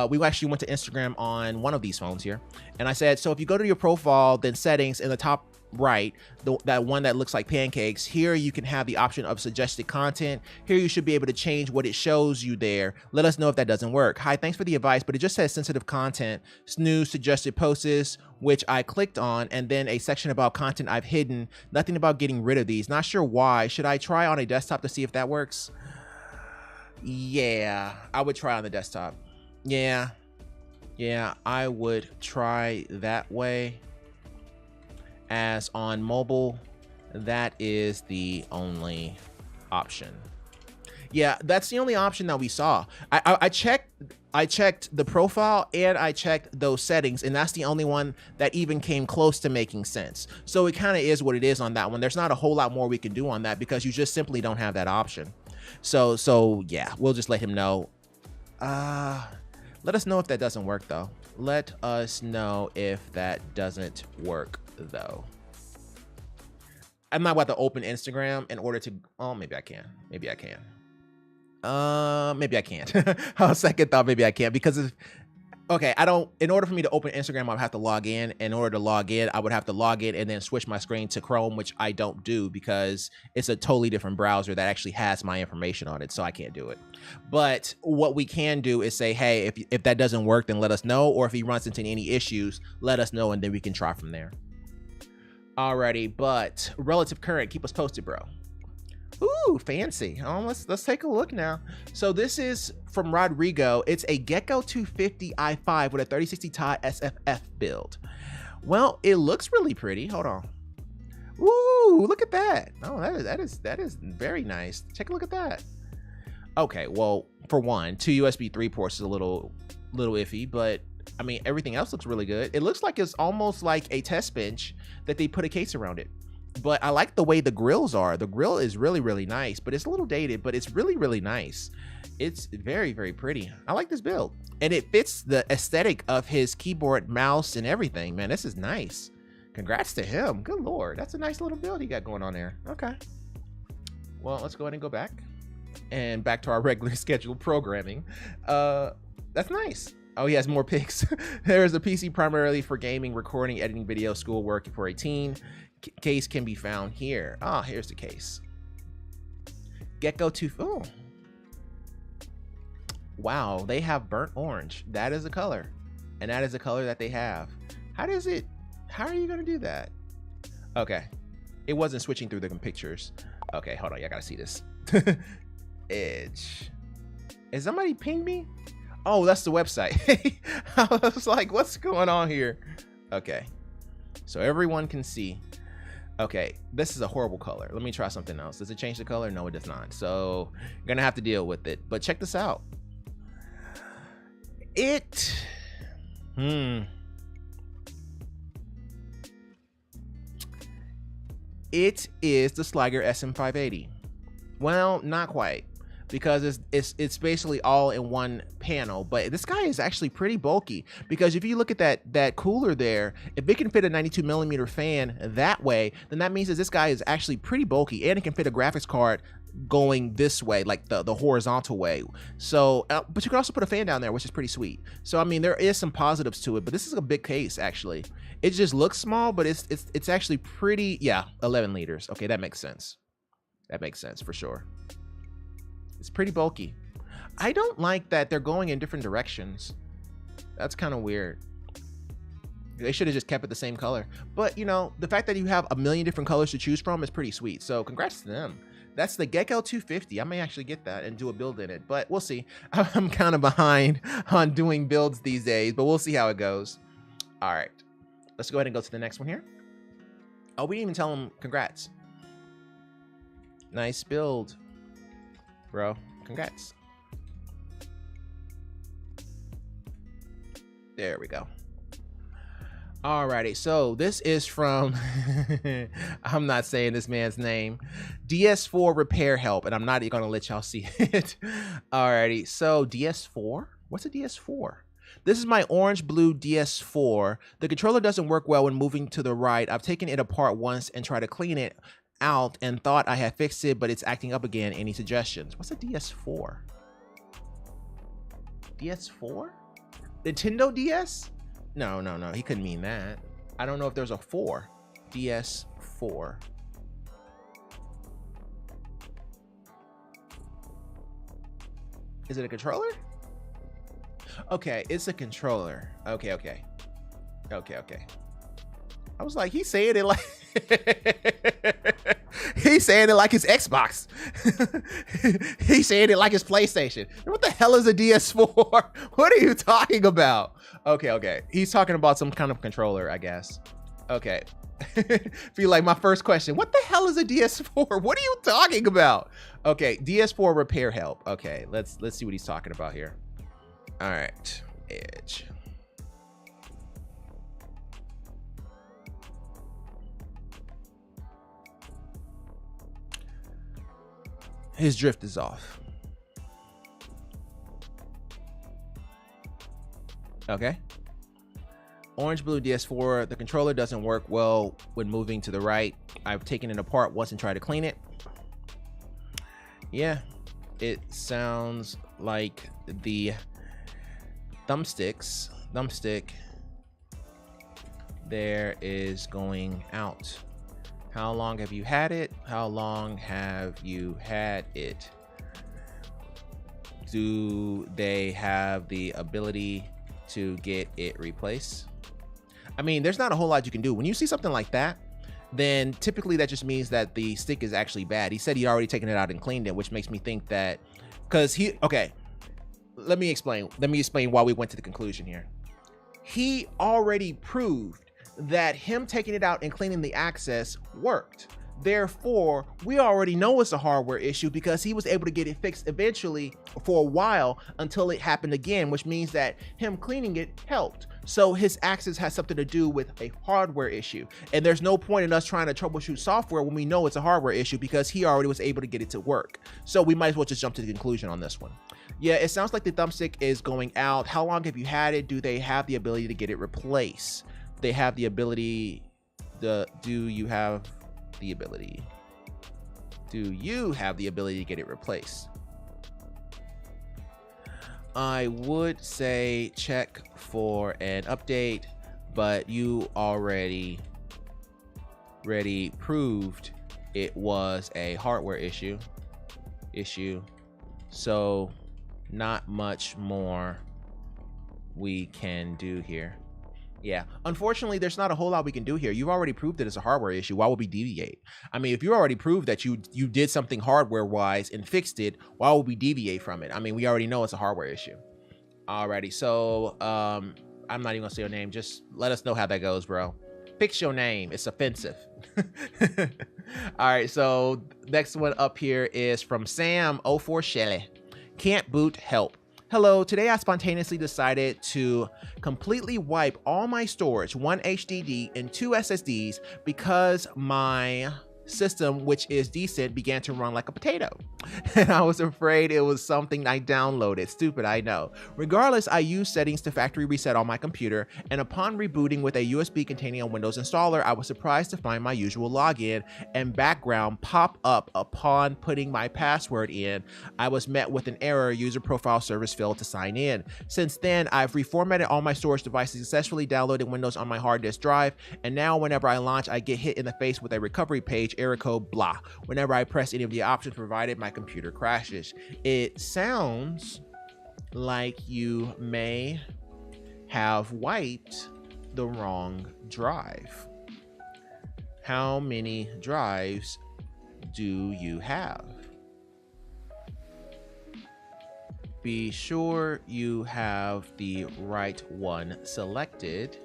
We actually went to Instagram on one of these phones here, and I said, so if you go to your profile, then settings in the top right, that one that looks like pancakes, here you can have the option of suggested content. Here you should be able to change what it shows you there. Let us know if that doesn't work. Hi, thanks for the advice, but it just says sensitive content, snooze, suggested posts, which I clicked on, and then a section about content I've hidden. Nothing about getting rid of these. Not sure why. Should I try on a desktop to see if that works? Yeah, I would try on the desktop. Yeah, I would try that way. As on mobile, that is the only option. Yeah, that's the only option that we saw. I checked the profile and I checked those settings, and that's the only one that even came close to making sense. So it kind of is what it is on that one. There's not a whole lot more we can do on that because you just simply don't have that option. So yeah, we'll just let him know. Let us know if that doesn't work though. Let us know if that doesn't work though. I'm not about to open Instagram in order to, oh, maybe I can. Maybe I can't. Second thought, maybe I can't, because if, okay, in order for me to open Instagram, I would have to log in. In order to log in, I would have to log in and then switch my screen to Chrome, which I don't do because it's a totally different browser that actually has my information on it. So I can't do it. But what we can do is say, hey, if that doesn't work, then let us know. Or if he runs into any issues, let us know, and then we can try from there. Alrighty, but relative current, keep us posted, bro. Ooh, fancy. Let's take a look now. So this is from Rodrigo. It's a Gecko 250 i5 with a 3060 Ti SFF build. Well, it looks really pretty. Hold on. Ooh, look at that. Oh, that is very nice. Take a look at that. Okay, well, for one, 2 USB 3 ports is a little iffy, but I mean, everything else looks really good. It looks like it's almost like a test bench that they put a case around it. But I like the way the grills are. The grill is really, really nice, but it's a little dated, but it's really, really nice. It's very, very pretty. I like this build. And it fits the aesthetic of his keyboard, mouse, and everything. Man, this is nice. Congrats to him. Good Lord. That's a nice little build he got going on there. Okay. Well, let's go ahead and go back. And back to our regular scheduled programming. That's nice. Oh, he has more pics. There's a PC primarily for gaming, recording, editing video, schoolwork for a teen. Case can be found here. Ah, here's the case. Gecko 2. Oh. Wow, they have burnt orange. That is a color. And that is a color that they have. How are you gonna do that? Okay. It wasn't switching through the pictures. Okay, hold on, I gotta see this. Edge. Is somebody pinged me? Oh, that's the website. I was like, what's going on here? Okay. So everyone can see. Okay, this is a horrible color. Let me try something else. Does it change the color? No, it does not. So you're gonna have to deal with it. But check this out. It is the Sliger SM580. Well, not quite, because it's basically all in one panel, but this guy is actually pretty bulky, because if you look at that cooler there, if it can fit a 92mm fan that way, then that means that this guy is actually pretty bulky, and it can fit a graphics card going this way, like the horizontal way. So but you can also put a fan down there, which is pretty sweet. So I mean, there is some positives to it, but this is a big case actually. It just looks small, but it's actually pretty. Yeah, 11 liters. Okay, that makes sense. That makes sense for sure. It's pretty bulky. I don't like that they're going in different directions. That's kind of weird. They should have just kept it the same color. But you know, the fact that you have a million different colors to choose from is pretty sweet. So congrats to them. That's the Gecko 250. I may actually get that and do a build in it, but we'll see. I'm kind of behind on doing builds these days, but we'll see how it goes. All right, let's go ahead and go to the next one here. Oh, we didn't even tell him congrats. Nice build, bro. Congrats. There we go. Alrighty, so this is from, I'm not saying this man's name, DS4 Repair Help, and I'm not going to let y'all see it. Alrighty, so DS4? What's a DS4? This is my orange blue DS4. The controller doesn't work well when moving to the right. I've taken it apart once and tried to clean it out and thought I had fixed it, but it's acting up again. Any suggestions? What's a DS4? DS4? Nintendo DS? No, no, no. He couldn't mean that. I don't know if there's a 4. DS4. Is it a controller? Okay, it's a controller. Okay, okay. Okay, okay. I was like, he's saying it like he's saying it like his Xbox. He's saying it like his PlayStation. What the hell is a DS4? What are you talking about? Okay, okay. He's talking about some kind of controller, I guess. Okay. Feel like my first question. What the hell is a DS4? What are you talking about? Okay, DS4 repair help. Okay, let's see what he's talking about here. All right, Edge. His drift is off. Okay. Orange blue DS4, the controller doesn't work well when moving to the right. I've taken it apart once and tried to clean it. Yeah, it sounds like the thumbstick there is going out. How long have you had it? How long have you had it? Do they have the ability to get it replaced? I mean, there's not a whole lot you can do. When you see something like that, then typically that just means that the stick is actually bad. He said he'd already taken it out and cleaned it, which makes me think that, okay, let me explain why we went to the conclusion here. He already proved that him taking it out and cleaning the access worked. Therefore, we already know it's a hardware issue because he was able to get it fixed eventually for a while until it happened again, which means that him cleaning it helped. So his access has something to do with a hardware issue. And there's no point in us trying to troubleshoot software when we know it's a hardware issue because he already was able to get it to work. So we might as well just jump to the conclusion on this one. Yeah, it sounds like the thumbstick is going out. How long have you had it? Do they have the ability to get it replaced? They have the ability. Do you have the ability? Do you have the ability to get it replaced? I would say check for an update, but you already proved it was a hardware issue. So not much more we can do here. Yeah, unfortunately, there's not a whole lot we can do here. You've already proved that it's a hardware issue. Why would we deviate? I mean, if you already proved that you did something hardware-wise and fixed it, why would we deviate from it? I mean, we already know it's a hardware issue. Alrighty, so I'm not even gonna say your name. Just let us know how that goes, bro. Fix your name. It's offensive. All right, so next one up here is from Sam04 Shelley. Can't boot, help. Hello, today I spontaneously decided to completely wipe all my storage, 1 HDD and 2 SSDs, because my system, which is decent, began to run like a potato. And I was afraid it was something I downloaded. Stupid, I know. Regardless, I used settings to factory reset on my computer, and upon rebooting with a USB containing a Windows installer, I was surprised to find my usual login and background pop up upon putting my password in. I was met with an error, user profile service failed to sign in. Since then, I've reformatted all my storage devices, successfully downloaded Windows on my hard disk drive, and now whenever I launch, I get hit in the face with a recovery page, error code, blah. Whenever I press any of the options provided, my computer crashes. It sounds like you may have wiped the wrong drive. How many drives do you have? Be sure you have the right one selected.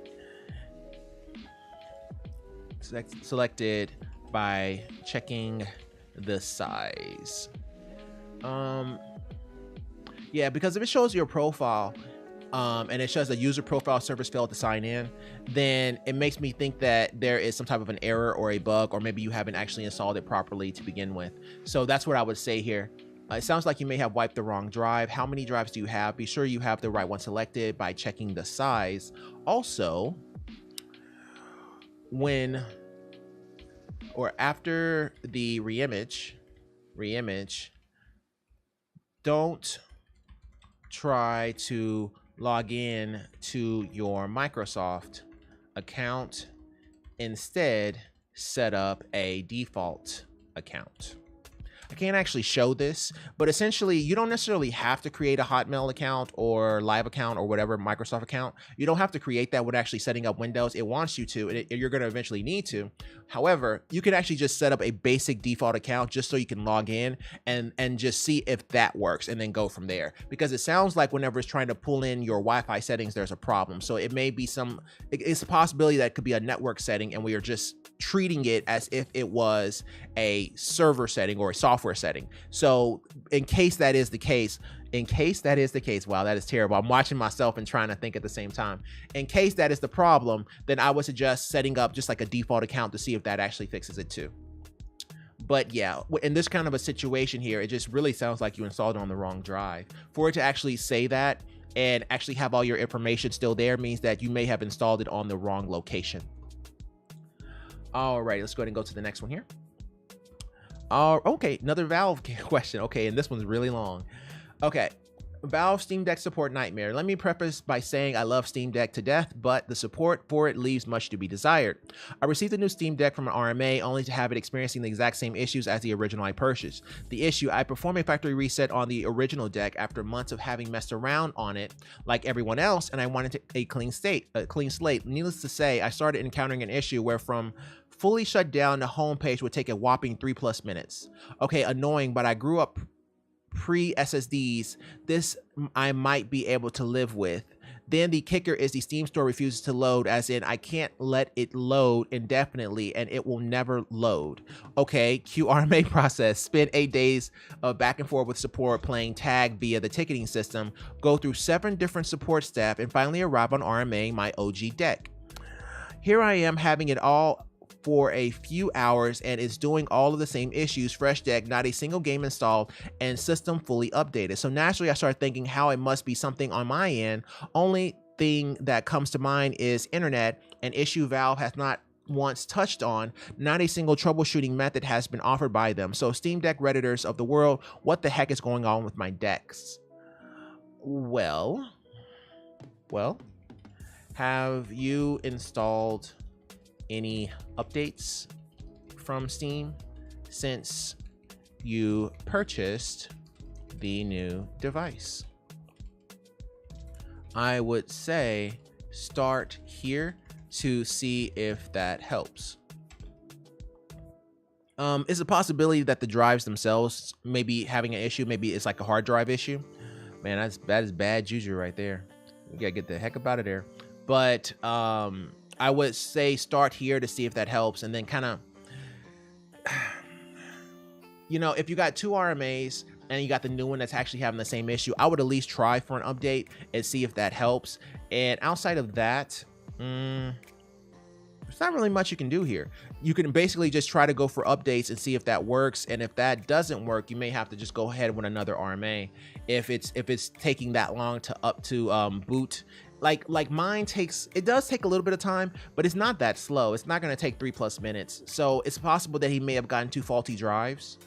Selected by checking the size. Yeah, because if it shows your profile and it shows the user profile service failed to sign in, then it makes me think that there is some type of an error or a bug, or maybe you haven't actually installed it properly to begin with. So that's what I would say here. It sounds like you may have wiped the wrong drive. How many drives do you have? Be sure you have the right one selected by checking the size. Also, when or after the reimage, don't try to log in to your Microsoft account. Instead, set up a default account. I can't actually show this, but essentially you don't necessarily have to create a Hotmail account or Live account or whatever Microsoft account. You don't have to create that when actually setting up Windows. It wants you to, and you're going to eventually need to. However, you can actually just set up a basic default account just so you can log in and just see if that works and then go from there. Because it sounds like whenever it's trying to pull in your Wi-Fi settings, there's a problem. So it may be it's a possibility that it could be a network setting and we are just treating it as if it was a server setting or a software setting. So in case that is the case, wow, that is terrible. I'm watching myself and trying to think at the same time. In case that is the problem, then I would suggest setting up just like a default account to see if that actually fixes it too. But yeah, in this kind of a situation here, it just really sounds like you installed it on the wrong drive. For it to actually say that and actually have all your information still there means that you may have installed it on the wrong location. All right, let's go ahead and go to the next one here. Okay, another Valve question. Okay, and this one's really long. Okay, Valve Steam Deck support nightmare. Let me preface by saying I love Steam Deck to death, but the support for it leaves much to be desired. I received a new Steam Deck from an RMA only to have it experiencing the exact same issues as the original I purchased. The issue, I performed a factory reset on the original deck after months of having messed around on it like everyone else, and I wanted a clean slate. Needless to say, I started encountering an issue where from fully shut down, the home page would take a whopping 3+ minutes. Okay, annoying, but I grew up pre-SSDs. This I might be able to live with. Then the kicker is the Steam store refuses to load, as in I can't let it load indefinitely and it will never load. Okay, QRMA process. Spend 8 days of back and forth with support playing tag via the ticketing system, go through 7 different support staff, and finally arrive on RMA my OG deck. Here I am having it all for a few hours and it's doing all of the same issues. Fresh deck, not a single game installed, and system fully updated. So naturally I started thinking how it must be something on my end. Only thing that comes to mind is internet, an issue Valve has not once touched on. Not a single troubleshooting method has been offered by them. So Steam Deck Redditors of the world, what the heck is going on with my decks? Well, have you installed any updates from Steam since you purchased the new device? I would say start here to see if that helps. Is a possibility that the drives themselves may be having an issue. Maybe it's like a hard drive issue. Man, that is bad juju right there. You gotta get the heck up out of there. But I would say start here to see if that helps, and then kind of, you know, if you got 2 RMAs and you got the new one that's actually having the same issue, I would at least try for an update and see if that helps. And outside of that, there's not really much you can do here. You can basically just try to go for updates and see if that works. And if that doesn't work, you may have to just go ahead with another RMA. If it's taking that long to boot. Like mine does take a little bit of time, but it's not that slow. It's not going to take 3+ minutes. So it's possible that he may have gotten 2 faulty drives.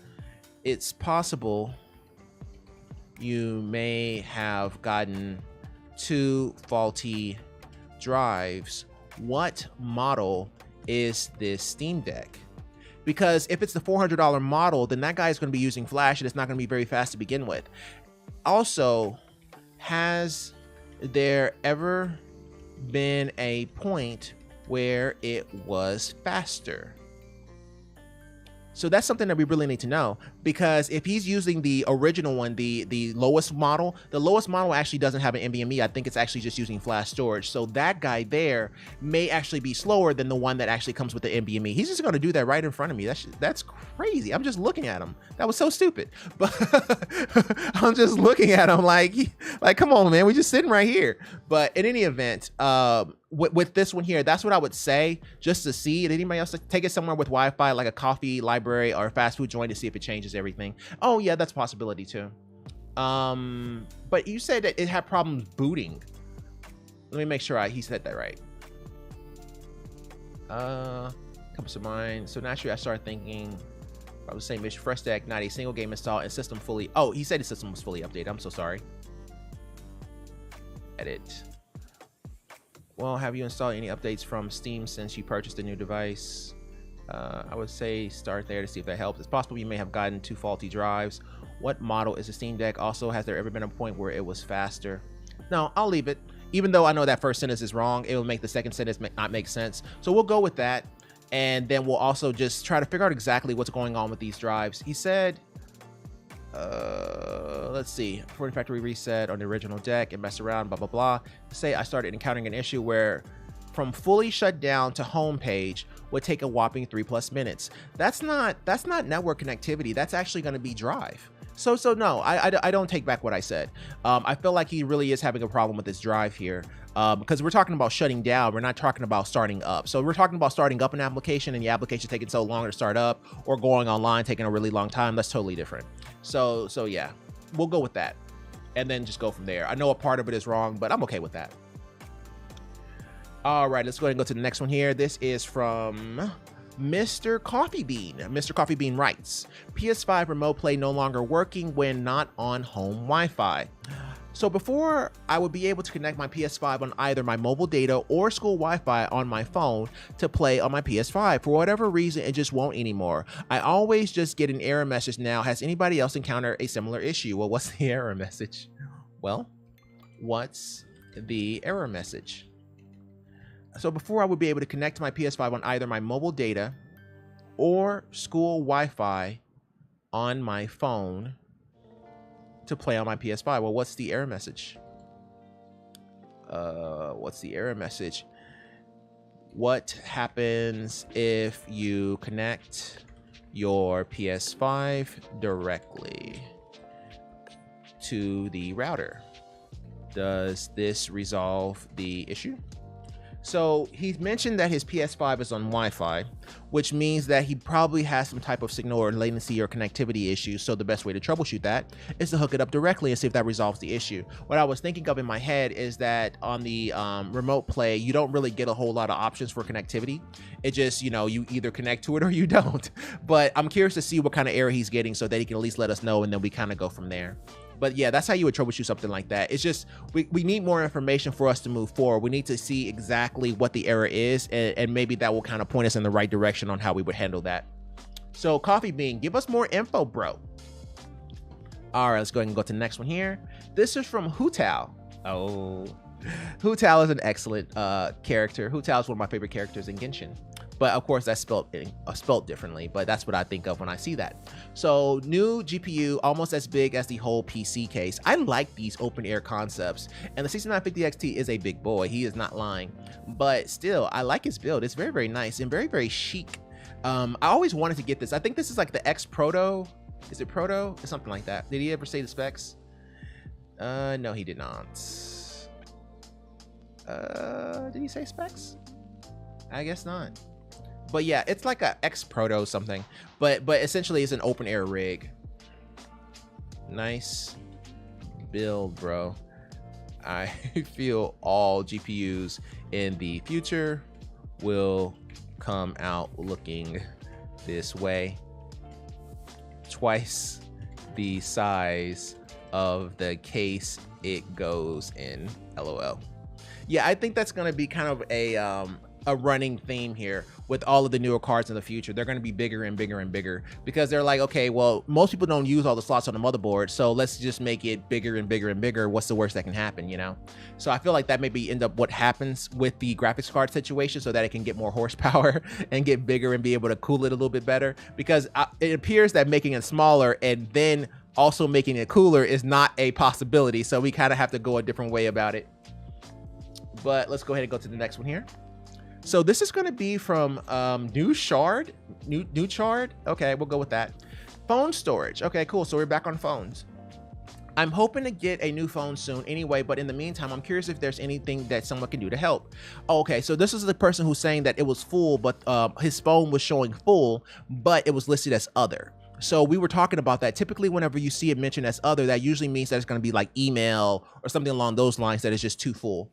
It's possible you may have gotten 2 faulty drives. What model is this Steam Deck? Because if it's the $400 model, then that guy is going to be using Flash and it's not going to be very fast to begin with. Also, has there ever been a point where it was faster? So that's something that we really need to know, because if he's using the original one, the lowest model, the lowest model actually doesn't have an NVMe. I think it's actually just using flash storage. So that guy there may actually be slower than the one that actually comes with the NVMe. He's just going to do that right in front of me. That's crazy. I'm just looking at him. That was so stupid. But I'm just looking at him like come on, man. We're just sitting right here. But in any event, with this one here, that's what I would say, just to see. Did anybody else take it somewhere with Wi-Fi, like a coffee library or a fast food joint, to see if it changes everything? Oh yeah, that's a possibility too. But you said that it had problems booting. Let me make sure he said that right. Comes to mind. So naturally I started thinking, I was saying Mission Fresh Deck, not a single game installed and system fully. Oh, he said the system was fully updated. I'm so sorry. Edit. Well, have you installed any updates from Steam since you purchased a new device? I would say start there to see if that helps. It's possible you may have gotten 2 faulty drives. What model is the Steam Deck? Also, has there ever been a point where it was faster? No, I'll leave it. Even though I know that first sentence is wrong, it will make the second sentence not make sense. So we'll go with that. And then we'll also just try to figure out exactly what's going on with these drives. He said, let's see, for the factory reset on the original deck and mess around, blah, blah, blah. Say I started encountering an issue where from fully shut down to home page would take a whopping 3+ minutes. That's not network connectivity. That's actually going to be drive. So no, I don't take back what I said. I feel like he really is having a problem with this drive here, because we're talking about shutting down. We're not talking about starting up. So we're talking about starting up an application and the application taking so long to start up, or going online taking a really long time. That's totally different. So yeah, we'll go with that and then just go from there. I know a part of it is wrong, but I'm okay with that. All right, let's go ahead and go to the next one here. This is from Mr. Coffee Bean. Mr. Coffee Bean writes, PS5 remote play no longer working when not on home Wi-Fi. So before, I would be able to connect my PS5 on either my mobile data or school Wi-Fi on my phone to play on my PS5. For whatever reason, it just won't anymore. I always just get an error message now. Has anybody else encountered a similar issue? Well, what's the error message? Well, what's the error message? So before, I would be able to connect to my PS5 on either my mobile data or school Wi-Fi on my phone to play on my PS5. Well, what's the error message? What's the error message? What happens if you connect your PS5 directly to the router? Does this resolve the issue? So he's mentioned that his PS5 is on Wi-Fi, which means that he probably has some type of signal or latency or connectivity issues. So the best way to troubleshoot that is to hook it up directly and see if that resolves the issue. What I was thinking of in my head is that on the remote play, you don't really get a whole lot of options for connectivity. It just, you know, you either connect to it or you don't. But I'm curious to see what kind of error he's getting so that he can at least let us know, and then we kind of go from there. But yeah, that's how you would troubleshoot something like that. It's just, we need more information for us to move forward. We need to see exactly what the error is, and maybe that will kind of point us in the right direction on how we would handle that. So Coffee Bean, give us more info, bro. All right, let's go ahead and go to the next one here. This is from Hutao. Oh, Hutao is an excellent character. Hutao is one of my favorite characters in Genshin. But of course, that's spelled differently, but that's what I think of when I see that. So new GPU, almost as big as the whole PC case. I like these open air concepts, and the 6950 XT is a big boy. He is not lying, but still, I like his build. It's very, very nice and very, very chic. I always wanted to get this. I think this is like the X Proto. Is it Proto or something like that? Did he ever say the specs? No, he did not. Did he say specs? I guess not. But yeah, it's like a X Proto something, but essentially it's an open air rig. Nice build, bro. I feel all GPUs in the future will come out looking this way. Twice the size of the case it goes in. LOL. Yeah, I think that's gonna be kind of a running theme here with all of the newer cards in the future. They're going to be bigger and bigger and bigger, because they're like, okay, well, most people don't use all the slots on the motherboard, so let's just make it bigger and bigger and bigger. What's the worst that can happen, you know? So I feel like that maybe end up what happens with the graphics card situation, so that it can get more horsepower and get bigger and be able to cool it a little bit better, because it appears that making it smaller and then also making it cooler is not a possibility. So we kind of have to go a different way about it. But let's go ahead and go to the next one here. So this is going to be from New Chard. Okay, we'll go with that. Phone storage. Okay, cool. So we're back on phones. I'm hoping to get a new phone soon anyway, but in the meantime, I'm curious if there's anything that someone can do to help. Okay, so this is the person who's saying that it was full, but his phone was showing full, but it was listed as other. So we were talking about that. Typically, whenever you see it mentioned as other, that usually means that it's going to be like email or something along those lines that is just too full.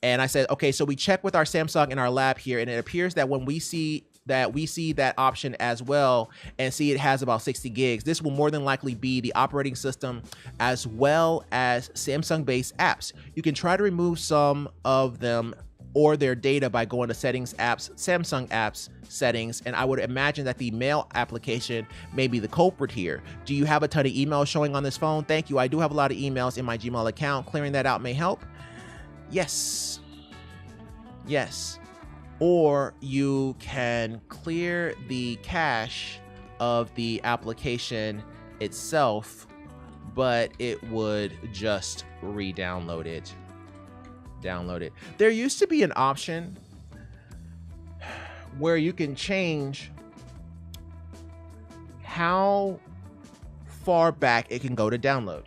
And I said, okay, so we check with our Samsung in our lab here, and it appears that when we see that option as well and see it has about 60 gigs, this will more than likely be the operating system as well as Samsung-based apps. You can try to remove some of them or their data by going to settings, apps, Samsung apps, settings, and I would imagine that the mail application may be the culprit here. Do you have a ton of emails showing on this phone? Thank you. I do have a lot of emails in my Gmail account. Clearing that out may help. Yes. Yes. Or you can clear the cache of the application itself, but it would just re-download it. There used to be an option where you can change how far back it can go to download.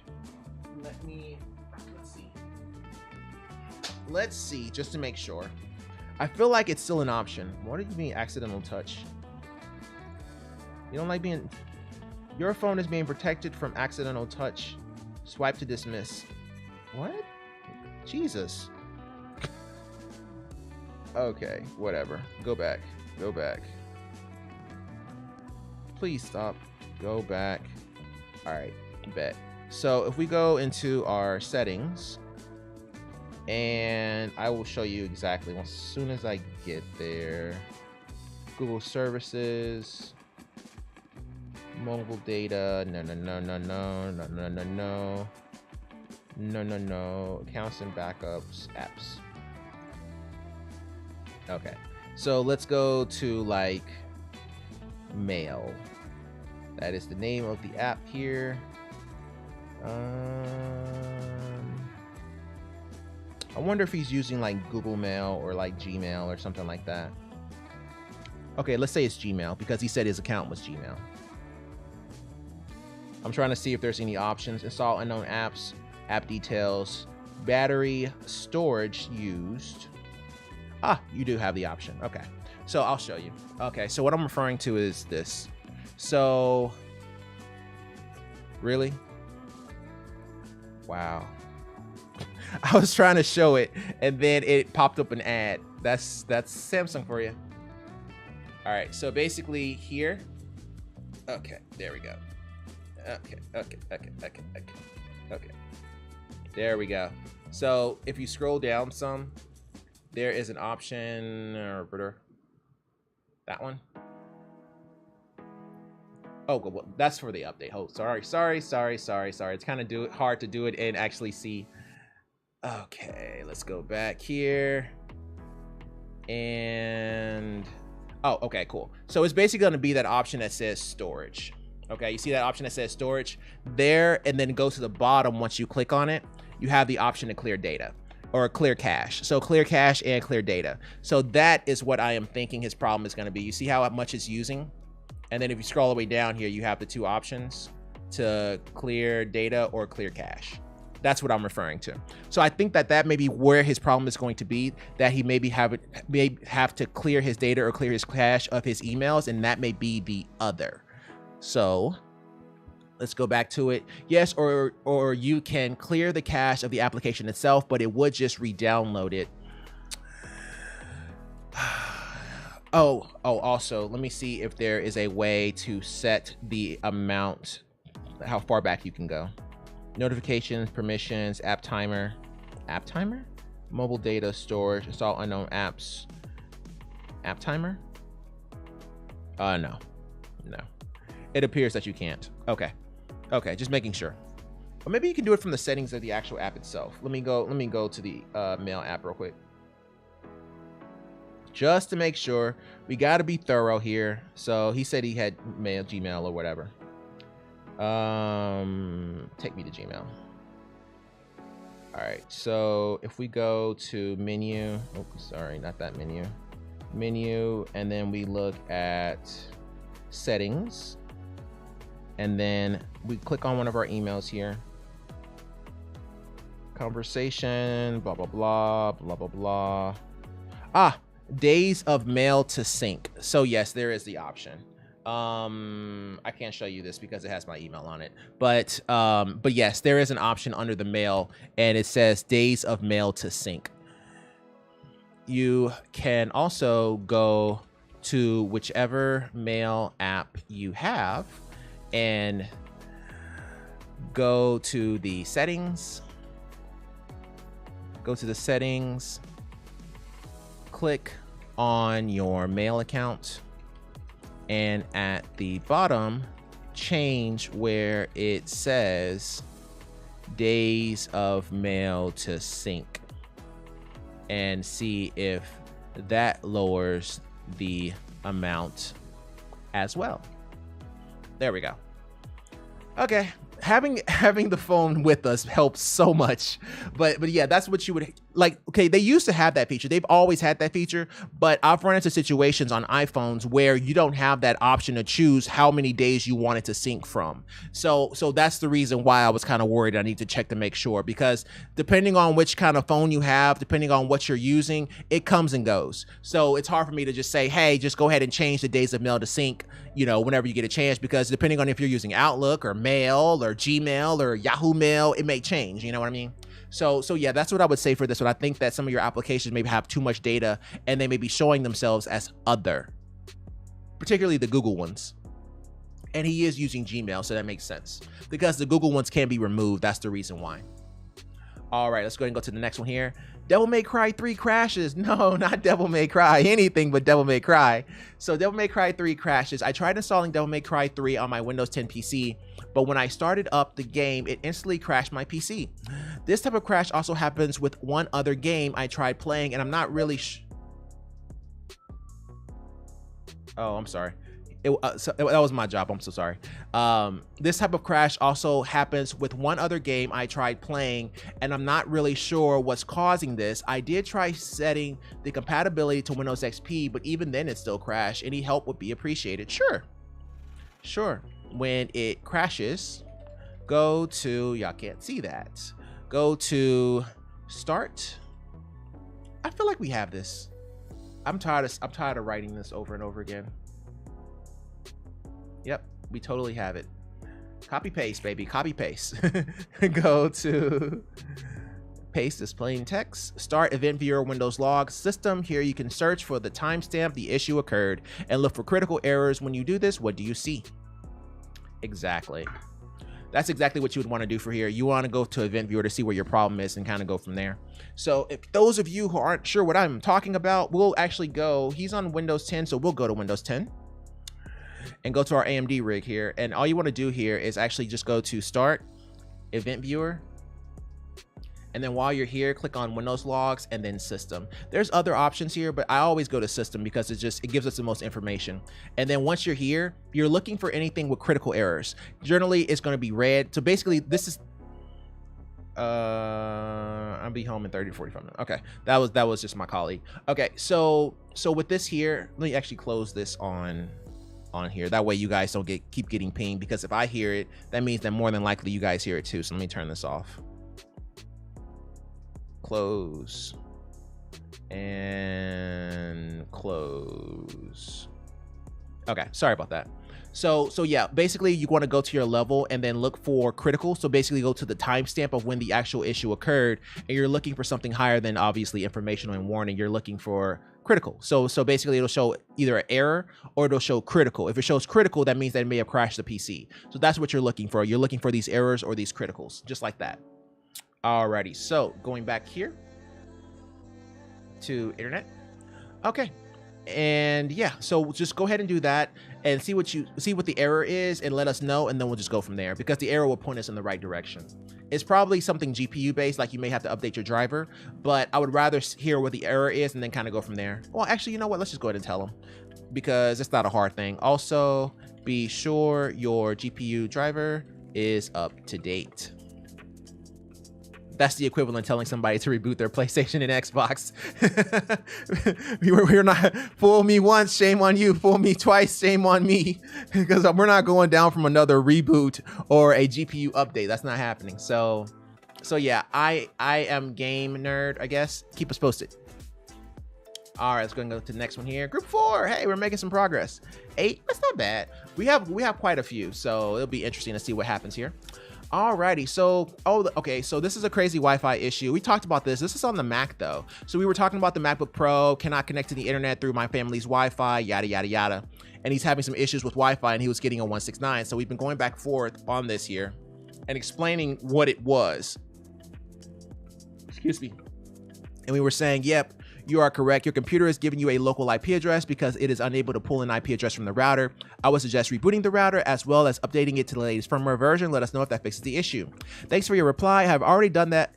Let's see, just to make sure. I feel like it's still an option. What do you mean accidental touch? You don't like being... Your phone is being protected from accidental touch. Swipe to dismiss. What? Jesus. Okay, whatever. Go back. Please stop. Go back. All right, bet. So if we go into our settings, and I will show you exactly as soon as I get there. Google services, mobile data, no. Accounts and backups, apps. Okay, so let's go to like mail. That is the name of the app here. I wonder if he's using like Google Mail or like Gmail or something like that. Okay, let's say it's Gmail because he said his account was Gmail. I'm trying to see if there's any options. Install unknown apps, app details, battery, storage used. Ah, you do have the option. Okay, so I'll show you. Okay, so what I'm referring to is this. So, really? Wow. I was trying to show it and then it popped up an ad. That's Samsung for you. All right, so basically here. Okay, there we go. Okay. There we go. So if you scroll down some, there is an option, that one. Oh, well, that's for the update. Oh, sorry. It's kind of hard to do it and actually see. Okay, let's go back here. And, oh, okay, cool. So it's basically going to be that option that says storage. Okay, you see that option that says storage there, and then go to the bottom. Once you click on it, you have the option to clear data or clear cache. So clear cache and clear data. So that is what I am thinking his problem is going to be. You see how much it's using? And then if you scroll all the way down here, you have the two options to clear data or clear cache. That's what I'm referring to. So I think that may be where his problem is going to be, that he may have to clear his data or clear his cache of his emails, and that may be the other. So let's go back to it. Yes, or you can clear the cache of the application itself, but it would just re-download it. Oh, also, let me see if there is a way to set the amount, how far back you can go. Notifications, permissions, app timer, mobile data storage, install unknown apps, app timer. No. It appears that you can't. Okay, just making sure. Or maybe you can do it from the settings of the actual app itself. Let me go to the mail app real quick. Just to make sure. We got to be thorough here. So he said he had mail, Gmail or whatever. Take me to Gmail. All right, so if we go to menu, oh, sorry, not that menu, and then we look at settings, and then we click on one of our emails here, Conversation, blah, blah, blah, blah, blah, blah. Ah, days of mail to sync. So yes, there is the option. I can't show you this because it has my email on it, but yes, there is an option under the mail and it says days of mail to sync. You can also go to whichever mail app you have and go to the settings, click on your mail account, and at the bottom, change where it says days of mail to sync and see if that lowers the amount as well. There we go. Okay. Having the phone with us helps so much, but yeah, that's what you would like. Okay, they used to have that feature. They've always had that feature, but I've run into situations on iPhones where you don't have that option to choose how many days you want it to sync from. So that's the reason why I was kind of worried. I need to check to make sure, because depending on which kind of phone you have, depending on what you're using, it comes and goes. So it's hard for me to just say, hey, just go ahead and change the days of mail to sync, you know, whenever you get a chance, because depending on if you're using Outlook or Mail or Gmail or Yahoo Mail, it may change, you know what I mean? So yeah, that's what I would say for this one. I think that some of your applications maybe have too much data and they may be showing themselves as other, particularly the Google ones. And he is using Gmail, so that makes sense because the Google ones can be removed. That's the reason why. All right, let's go ahead and go to the next one here. Devil May Cry 3 crashes. No, not Devil May Cry, anything but Devil May Cry. So Devil May Cry 3 crashes. I tried installing Devil May Cry 3 on my Windows 10 PC, but when I started up the game, it instantly crashed my PC. This type of crash also happens with one other game I tried playing, and I'm not really Oh, I'm sorry. That was my job. I'm so sorry. This type of crash also happens with one other game I tried playing, and I'm not really sure what's causing this. I did try setting the compatibility to Windows XP, but even then it still crashed. Any help would be appreciated. Sure. When it crashes, go to, y'all can't see that. Go to Start. I feel like we have this. I'm tired of writing this over and over again. Yep, we totally have it. Copy paste, baby, copy paste. Go to paste this plain text. Start event viewer, Windows log system. Here you can search for the timestamp the issue occurred and look for critical errors. When you do this, what do you see? Exactly. That's exactly what you would want to do for here. You want to go to event viewer to see where your problem is and kind of go from there. So if those of you who aren't sure what I'm talking about, we'll actually go, he's on Windows 10, so we'll go to Windows 10. And go to our AMD rig here, and all you want to do here is actually just go to Start Event Viewer, and then while you're here, click on Windows Logs and then System. There's other options here, but I always go to System because it gives us the most information. And then once you're here, you're looking for anything with critical errors. Generally, it's going to be red. So basically, this is I'll be home in 30 to 45 minutes. Okay, that was just my colleague. Okay, so with this here, let me actually close this on here. That way you guys don't keep getting pinged, because if I hear it, that means that more than likely you guys hear it too. So let me turn this off. Close and close. Okay, sorry about that. So yeah, basically you want to go to your level and then look for critical. So basically go to the timestamp of when the actual issue occurred, and you're looking for something higher than obviously informational and warning. You're looking for critical. So basically it'll show either an error or it'll show critical. If it shows critical, that means that it may have crashed the PC. So that's what you're looking for. You're looking for these errors or these criticals, just like that. Alrighty, so going back here to internet. Okay. And yeah, so just go ahead and do that and see what the error is and let us know, and then we'll just go from there, because the error will point us in the right direction. It's probably something GPU based, like you may have to update your driver, but I would rather hear what the error is and then kind of go from there. Well, actually, you know what? Let's just go ahead and tell them, because it's not a hard thing. Also, be sure your GPU driver is up to date. That's the equivalent of telling somebody to reboot their PlayStation and Xbox. We're not, fool me once, shame on you. Fool me twice, shame on me. Because we're not going down from another reboot or a GPU update. That's not happening. So So yeah, I am game nerd, I guess. Keep us posted. All right, let's go and go to the next one here. Group 4. Hey, we're making some progress. 8. That's not bad. We have quite a few, so it'll be interesting to see what happens here. Alrighty, so okay, so this is a crazy Wi-Fi issue. We talked about this. This is on the Mac though. So we were talking about the MacBook Pro cannot connect to the internet through my family's Wi-Fi, yada yada yada. And he's having some issues with Wi-Fi, and he was getting a 169. So we've been going back and forth on this here and explaining what it was. Excuse me. And we were saying, yep, you are correct. Your computer is giving you a local IP address because it is unable to pull an IP address from the router. I would suggest rebooting the router as well as updating it to the latest firmware version. Let us know if that fixes the issue. Thanks for your reply. I have already done the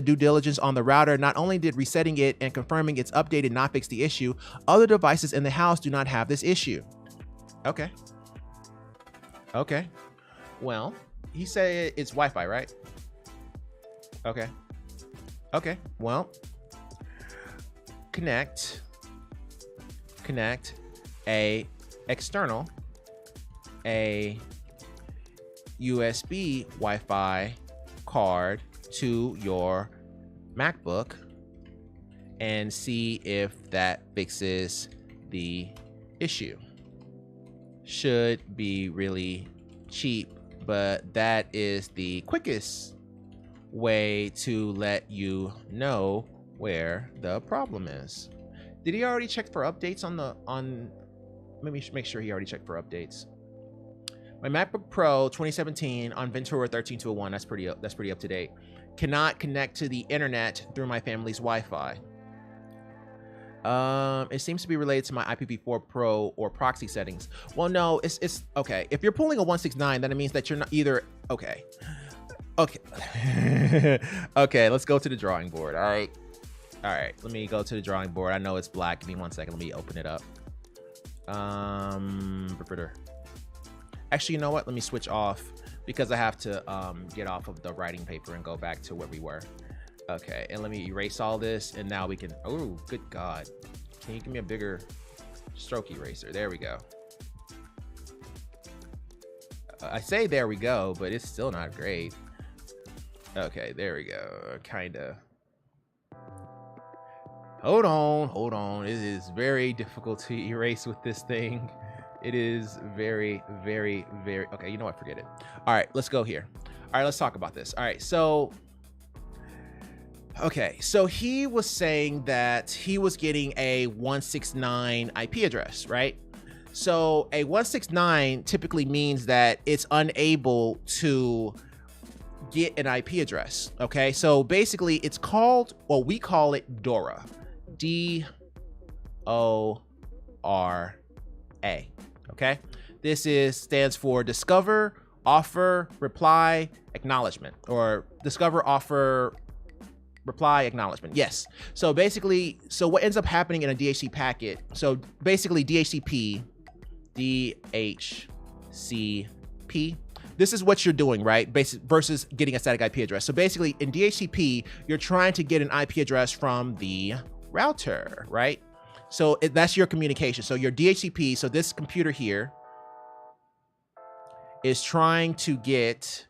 due diligence on the router. Not only did resetting it and confirming it's updated not fix the issue, other devices in the house do not have this issue. Okay. Okay. Well, he said it's Wi-Fi, right? Okay. Okay. Well, connect a external, a USB Wi-Fi card to your MacBook and see if that fixes the issue. Should be really cheap, but that is the quickest way to let you know where the problem is. Did he already check for updates let me make sure he already checked for updates. My MacBook Pro 2017 on Ventura 13201, that's pretty up to date. Cannot connect to the internet through my family's Wi-Fi. It seems to be related to my IPv4 Pro or proxy settings. Well, no, it's okay. If you're pulling a 169, then it means that you're not either. Okay. Okay, let's go to the drawing board. All right, let me go to the drawing board. I know it's black. Give me 1 second. Let me open it up. Actually, you know what? Let me switch off because I have to get off of the writing paper and go back to where we were. Okay, and let me erase all this, and now we can. Oh, good God! Can you give me a bigger stroke eraser? There we go. I say there we go, but it's still not great. Okay, there we go. Kinda. Hold on. It is very difficult to erase with this thing. It is very, very, very. Okay, you know what? Forget it. All right, let's go here. All right, let's talk about this. All right, so. Okay, so he was saying that he was getting a 169 IP address, right? So a 169 typically means that it's unable to get an IP address, okay? So basically it's called, well, we call it DORA, D-O-R-A, okay? This stands for Discover, Offer, Reply, Acknowledgement, or Discover, Offer, Reply, Acknowledgement. Yes. So basically, so what ends up happening in a DHCP packet, so basically DHCP, this is what you're doing, right? Versus getting a static IP address. So basically in DHCP, you're trying to get an IP address from the router, right? So that's your communication. So your DHCP, so this computer here is trying to get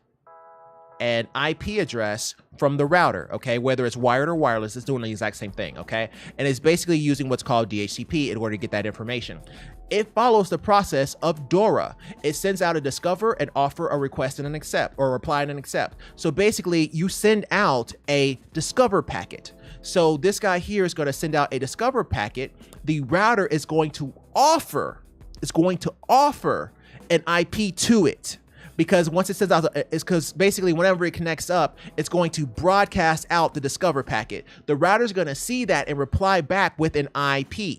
an IP address from the router, okay? Whether it's wired or wireless, it's doing the exact same thing, okay? And it's basically using what's called DHCP in order to get that information. It follows the process of DORA. It sends out a discover, an offer, a request, and an accept, or a reply and an accept. So basically, you send out a discover packet. So this guy here is going to send out a discover packet. The router is going to offer an IP to it. Because once it sends out, it's because basically whenever it connects up, it's going to broadcast out the discover packet. The router is going to see that and reply back with an IP,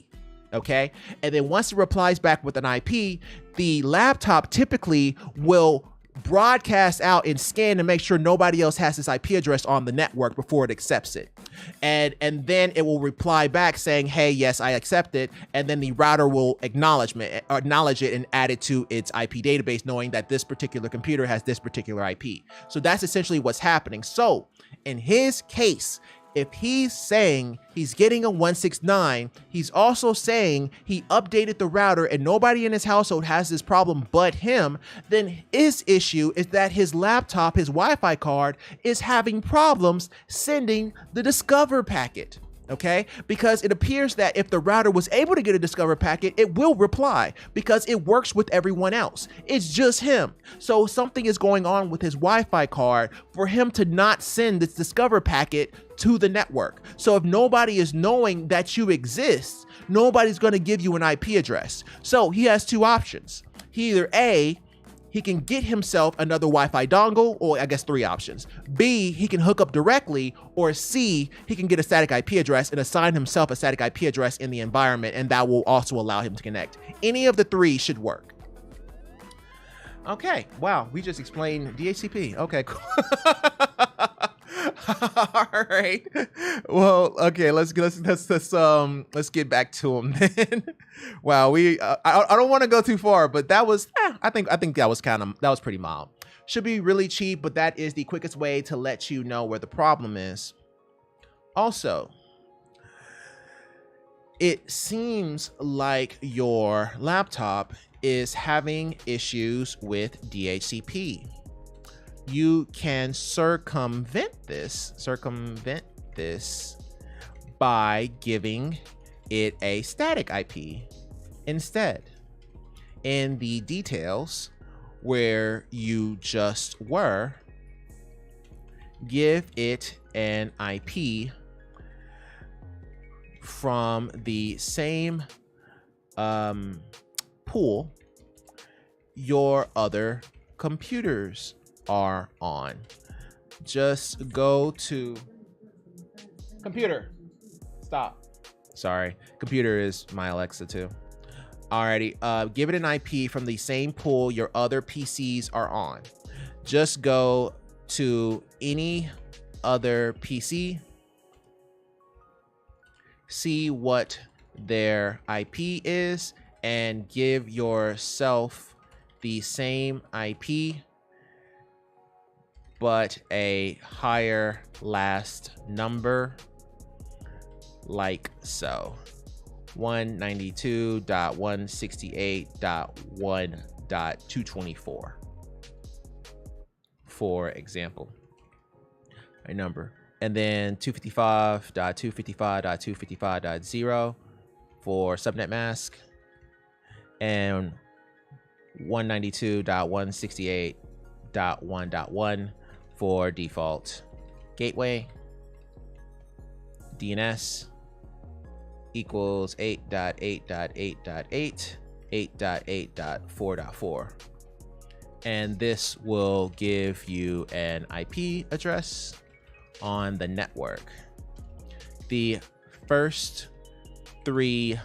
okay? And then once it replies back with an IP, the laptop typically will broadcast out and scan to make sure nobody else has this IP address on the network before it accepts it. And then it will reply back saying, hey, yes, I accept it. And then the router will acknowledge it and add it to its IP database, knowing that this particular computer has this particular IP. So that's essentially what's happening. So in his case, if he's saying he's getting a 169, he's also saying he updated the router and nobody in his household has this problem but him, then his issue is that his laptop, his Wi-Fi card, is having problems sending the Discover packet. Okay, because it appears that if the router was able to get a Discover packet, it will reply because it works with everyone else. It's just him. So something is going on with his Wi-Fi card for him to not send this Discover packet to the network. So if nobody is knowing that you exist, nobody's going to give you an IP address. So he has two options. He either A, he can get himself another Wi-Fi dongle, or I guess three options. B, he can hook up directly, or C, he can get a static IP address and assign himself a static IP address in the environment, and that will also allow him to connect. Any of the three should work. Okay, wow, we just explained DHCP. Okay, cool. All right. Well, okay, let's get back to him then. Wow, I don't want to go too far, but that was I think that was pretty mild. Should be really cheap, but that is the quickest way to let you know where the problem is. Also, it seems like your laptop is having issues with DHCP. You can circumvent this by giving it a static IP instead. In the details where you just were, give it an IP from the same pool your other computers are on. Just go to computer. Stop. Sorry, computer is my Alexa too. Alrighty, give it an IP from the same pool your other PCs are on. Just go to any other PC, see what their IP is, and give yourself the same IP but a higher last number, like so. 192.168.1.224, for example, a number. And then 255.255.255.0 for subnet mask, and 192.168.1.1 for default gateway. DNS equals 8.8.8.8, 8.8.4.4. And this will give you an IP address on the network. The first three,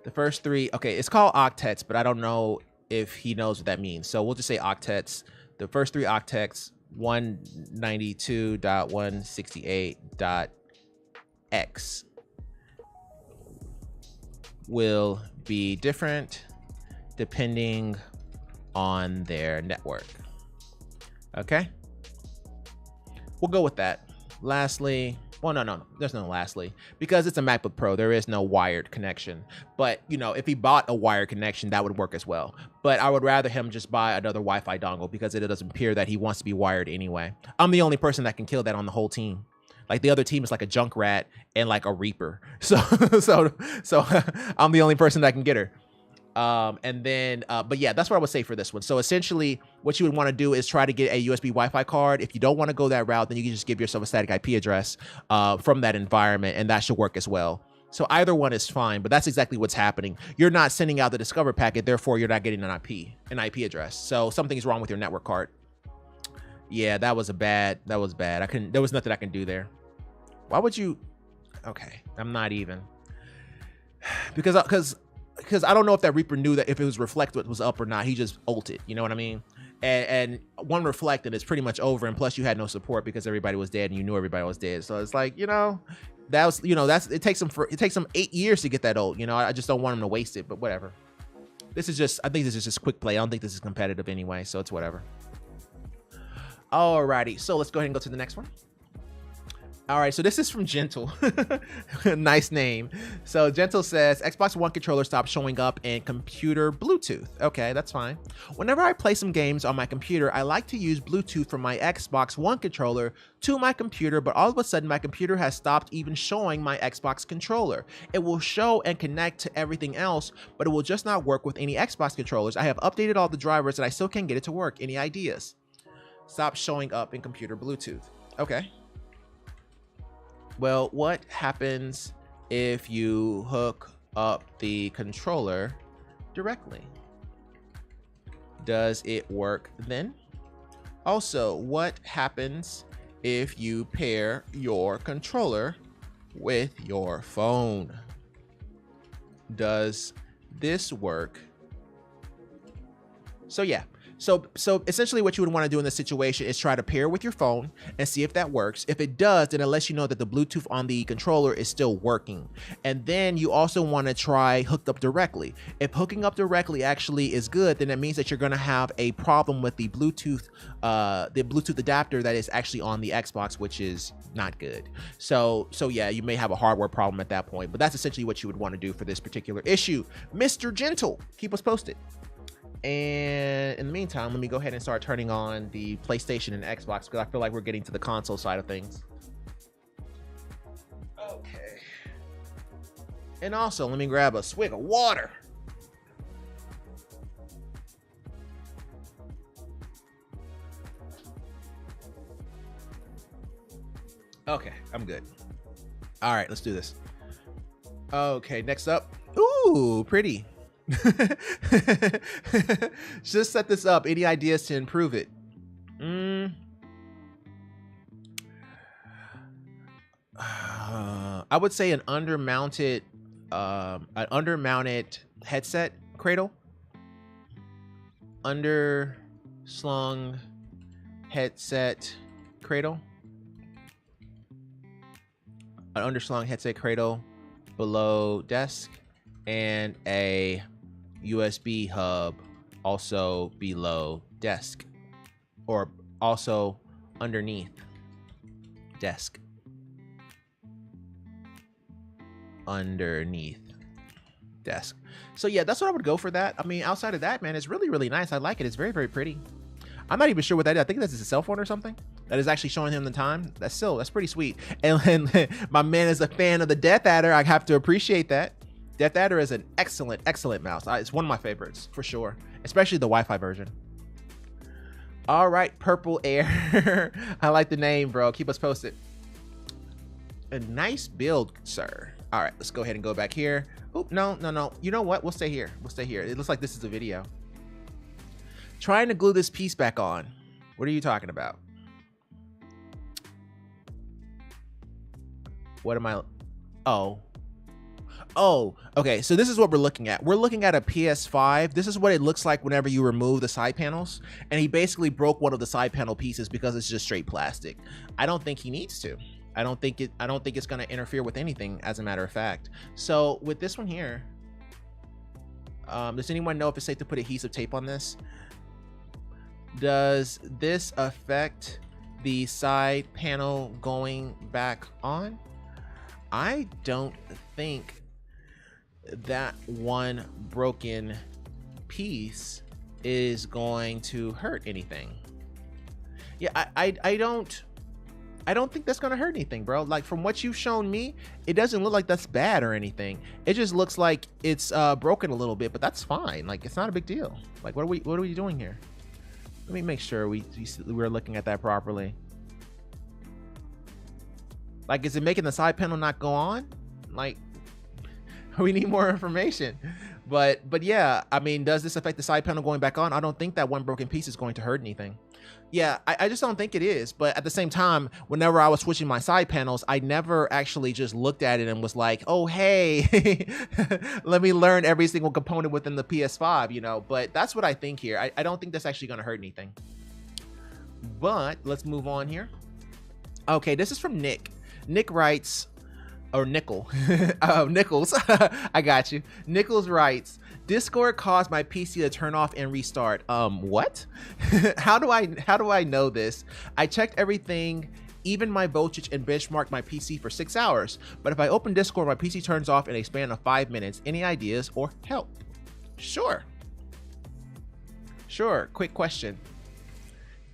okay, it's called octets, but I don't know if he knows what that means. So we'll just say octets. The first three octets, 192.168.x, will be different depending on their network. Okay, we'll go with that. Lastly, well, no, there's no lastly, because it's a MacBook Pro, there is no wired connection. But you know, if he bought a wired connection, that would work as well. But I would rather him just buy another Wi-Fi dongle, because it doesn't appear that he wants to be wired anyway. I'm the only person that can kill that on the whole team. Like, the other team is like a Junkrat and like a Reaper. So I'm the only person that can get her. But yeah, that's what I would say for this one. So essentially what you would want to do is try to get a USB Wi-Fi card. If you don't want to go that route, then you can just give yourself a static IP address from that environment, and that should work as well. So either one is fine, but that's exactly what's happening. You're not sending out the Discover packet, therefore you're not getting an IP address. So something's wrong with your network card. Yeah, that was bad. There was nothing I can do there. Why would you? Okay, I'm not even, because I don't know if that Reaper knew that if it was reflect was up or not. He just ulted, you know what I mean? And one reflect and it's pretty much over, and plus you had no support because everybody was dead and you knew everybody was dead. So it's like, it takes them 8 years to get that ult. I just don't want them to waste it, but whatever. I think this is just quick play. I don't think this is competitive anyway, so it's whatever. Alrighty, so let's go ahead and go to the next one. All right, so this is from Gentle. Nice name. So Gentle says, Xbox One controller stopped showing up in computer Bluetooth. Okay, that's fine. Whenever I play some games on my computer, I like to use Bluetooth from my Xbox One controller to my computer, but all of a sudden my computer has stopped even showing my Xbox controller. It will show and connect to everything else, but it will just not work with any Xbox controllers. I have updated all the drivers and I still can't get it to work. Any ideas? Stop showing up in computer Bluetooth. Okay. Well, what happens if you hook up the controller directly? Does it work then? Also, what happens if you pair your controller with your phone? Does this work? So yeah. So essentially what you would want to do in this situation is try to pair with your phone and see if that works. If it does, then it lets you know that the Bluetooth on the controller is still working. And then you also want to try hooked up directly. If hooking up directly actually is good, then it means that you're going to have a problem with the Bluetooth adapter that is actually on the Xbox, which is not good. So yeah, you may have a hardware problem at that point, but that's essentially what you would want to do for this particular issue. Mr. Gentle, keep us posted. And in the meantime, let me go ahead and start turning on the PlayStation and Xbox because I feel like we're getting to the console side of things. Okay. And also, let me grab a swig of water. Okay, I'm good. All right, let's do this. Okay, next up. Ooh, pretty. Just set this up. Any ideas to improve it? I would say an undermounted headset cradle. Underslung headset cradle. An underslung headset cradle below desk, and a USB hub also below desk, or also underneath desk. Underneath desk. So yeah, that's what I would go for that. I mean, outside of that, man, it's really, really nice. I like it. It's very, very pretty. I'm not even sure what that is. I think that's a cell phone or something that is actually showing him the time. That's pretty sweet. And my man is a fan of the Death Adder. I have to appreciate that. Death Adder is an excellent, excellent mouse. It's one of my favorites for sure, especially the Wi-Fi version. All right, Purple Air. I like the name, bro. Keep us posted. A nice build, sir. All right, let's go ahead and go back here. Oop, no. You know what? We'll stay here. We'll stay here. It looks like this is a video. Trying to glue this piece back on. What are you talking about? What am I? Oh, okay. So this is what we're looking at. We're looking at a PS5. This is what it looks like whenever you remove the side panels. And he basically broke one of the side panel pieces because it's just straight plastic. I don't think he needs to. I don't think it's going to interfere with anything, as a matter of fact. So with this one here, does anyone know if it's safe to put adhesive tape on this? Does this affect the side panel going back on? I don't think that one broken piece is going to hurt anything. Yeah, I don't think that's gonna hurt anything, bro. Like, from what you've shown me, it doesn't look like that's bad or anything. It just looks like it's broken a little bit, but that's fine. Like, it's not a big deal. Like, what are we doing here? Let me make sure we're looking at that properly. Like, is it making the side panel not go on? Like, we need more information. But yeah, I mean, does this affect the side panel going back on? I don't think that one broken piece is going to hurt anything. Yeah, I just don't think it is. But at the same time, whenever I was switching my side panels, I never actually just looked at it and was like, oh, hey, let me learn every single component within the PS5, you know. But that's what I think here. I don't think that's actually going to hurt anything. But let's move on here. Okay, this is from Nick. Nick writes, or Nickel, Nichols, I got you. Nichols writes, Discord caused my PC to turn off and restart. What? How do I know this? I checked everything even my voltage and benchmark my PC for 6 hours. But if I open Discord, my PC turns off in a span of 5 minutes. Any ideas or help? Sure. Sure. Quick question.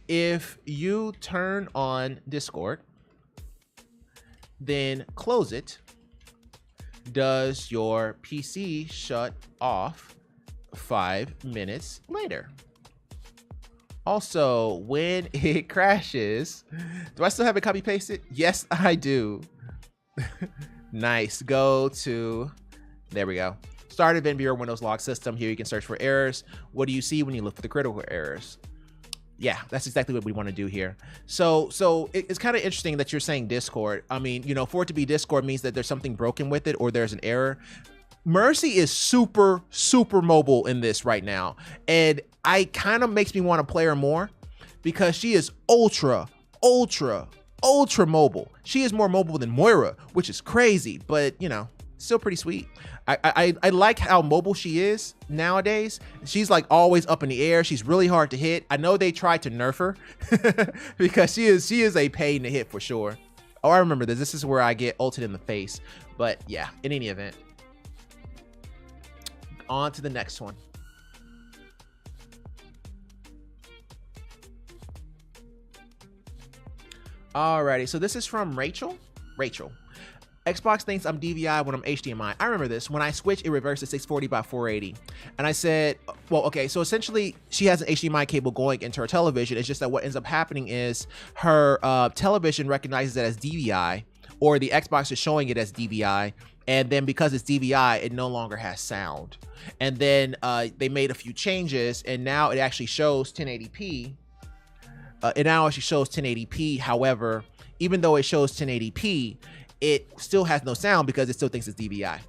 If you turn on Discord, then close it, does your PC shut off 5 minutes later? Also, when it crashes, do I still have it copy pasted? Yes, I do. Nice. Go to, there we go. Start event viewer Windows log system. Here you can search for errors. What do you see when you look for the critical errors? Yeah, that's exactly what we want to do here. So it's kind of interesting that you're saying Discord. I mean, you know, for it to be Discord means that there's something broken with it or there's an error. Mercy is super mobile in this right now. And I kind of makes me want to play her more because she is ultra mobile. She is more mobile than Moira, which is crazy, but you know, still pretty sweet. I like how mobile she is nowadays. She's like always up in the air. She's really hard to hit. I know they tried to nerf her because she is a pain to hit for sure. Oh, I remember this. This is where I get ulted in the face. But yeah, in any event, on to the next one. Alrighty, so this is from Rachel. Xbox thinks I'm DVI when I'm HDMI. I remember this. When I switch, it reverses 640 by 480. And I said, well, okay, so essentially she has an HDMI cable going into her television. It's just that what ends up happening is her television recognizes it as DVI, or the Xbox is showing it as DVI. And then because it's DVI, it no longer has sound. And then they made a few changes, and now it actually shows 1080p. It now actually shows 1080p. However, even though it shows 1080p, it still has no sound because it still thinks it's DVI.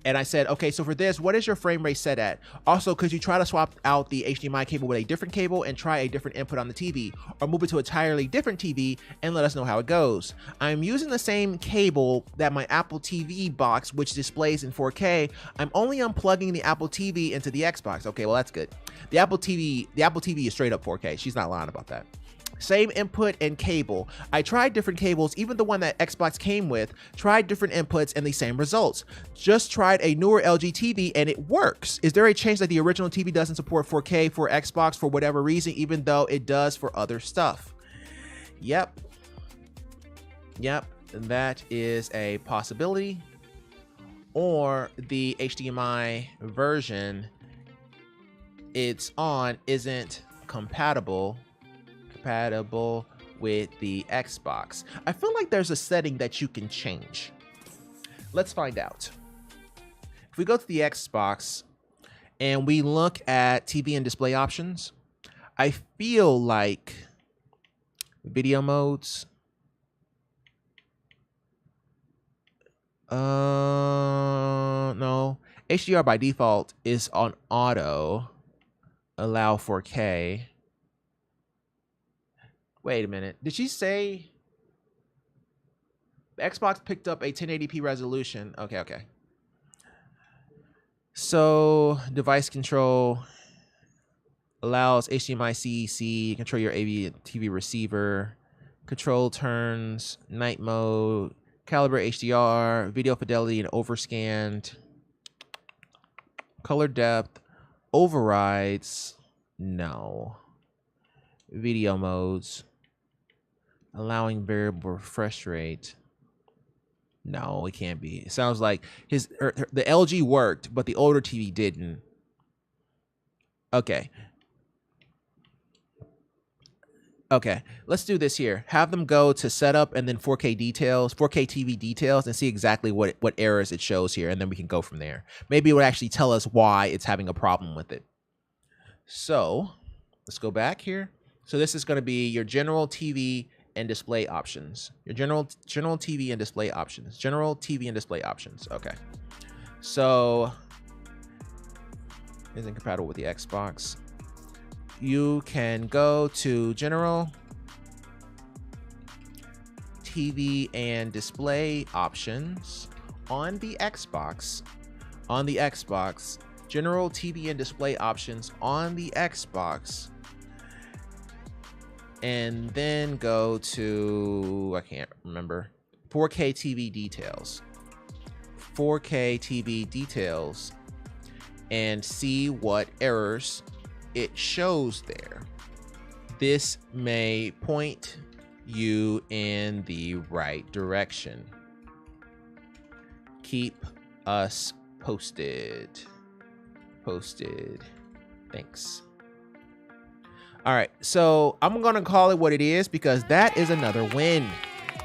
And I said, okay, so for this, what is your frame rate set at? Also, could you try to swap out the HDMI cable with a different cable and try a different input on the TV, or move it to an entirely different TV and let us know how it goes? I'm using the same cable that my Apple TV box, which displays in 4K. I'm only unplugging the Apple TV into the Xbox. Okay, well, that's good. The Apple TV is straight up 4K. She's not lying about that. Same input and cable. I tried different cables, even the one that Xbox came with, tried different inputs and the same results. Just tried a newer LG TV and it works. Is there a chance that the original TV doesn't support 4K for Xbox for whatever reason, even though it does for other stuff? Yep, that is a possibility. Or the HDMI version it's on isn't compatible with the Xbox. I feel like there's a setting that you can change. Let's find out. If we go to the Xbox and we look at TV and display options, I feel like video modes. No. HDR by default is on auto. Allow 4K. Wait a minute. Did she say the Xbox picked up a 1080p resolution? Okay. So device control allows HDMI CEC, control your AV TV receiver, control turns, night mode, calibrate HDR, video fidelity and overscanned, color depth, overrides, no. Video modes, allowing variable refresh rate. No, it can't be. It sounds like the LG worked, but the older TV didn't. Okay, let's do this here. Have them go to setup and then 4K details, 4K TV details, and see exactly what errors it shows here, and then we can go from there. Maybe it would actually tell us why it's having a problem with it. So let's go back here. So this is going to be your general TV and display options. Your general TV and display options. General TV and display options. Okay. So isn't compatible with the Xbox. You can go to general TV and display options on the Xbox. General TV and display options on the Xbox. and then go to, I can't remember, 4K TV details. 4K TV details and see what errors it shows there. This may point you in the right direction. Keep us posted. Thanks. All right, so I'm gonna call it what it is because that is another win.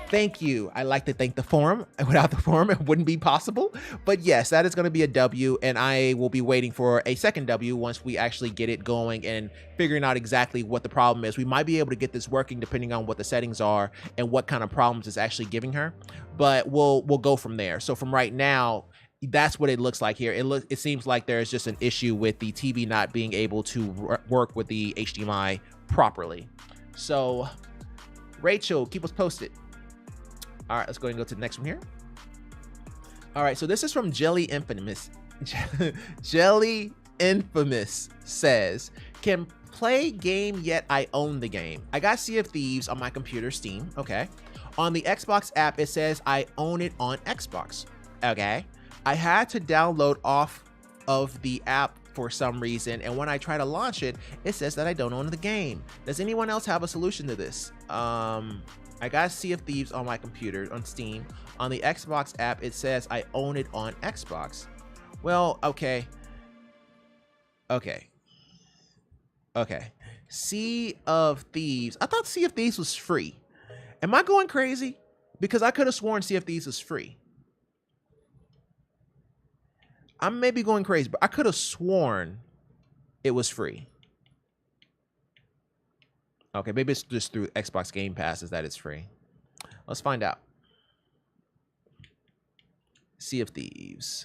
Thank you. I like to thank the forum. Without the forum, it wouldn't be possible. But yes, that is going to be a W, and I will be waiting for a second W once we actually get it going and figuring out exactly what the problem is. We might be able to get this working depending on what the settings are and what kind of problems it's actually giving her. But we'll go from there. So from right now, that's what it looks like here. It seems like there's just an issue with the TV not being able to work with the HDMI properly. So Rachel, keep us posted. All right, let's go ahead and go to the next one here. All right, so this is from Jelly Infamous. Jelly Infamous says, can play game yet I own the game. I got Sea of Thieves on my computer, Steam, okay. On the Xbox app, it says I own it on Xbox, okay. I had to download off of the app for some reason, and when I try to launch it, it says that I don't own the game. Does anyone else have a solution to this? I got Sea of Thieves on my computer on Steam. On the Xbox app, it says I own it on Xbox. Well, okay. Sea of Thieves. I thought Sea of Thieves was free. Am I going crazy? Because I could have sworn Sea of Thieves was free. I may be going crazy, but I could have sworn it was free. Okay, maybe it's just through Xbox Game Pass is that it's free. Let's find out. Sea of Thieves.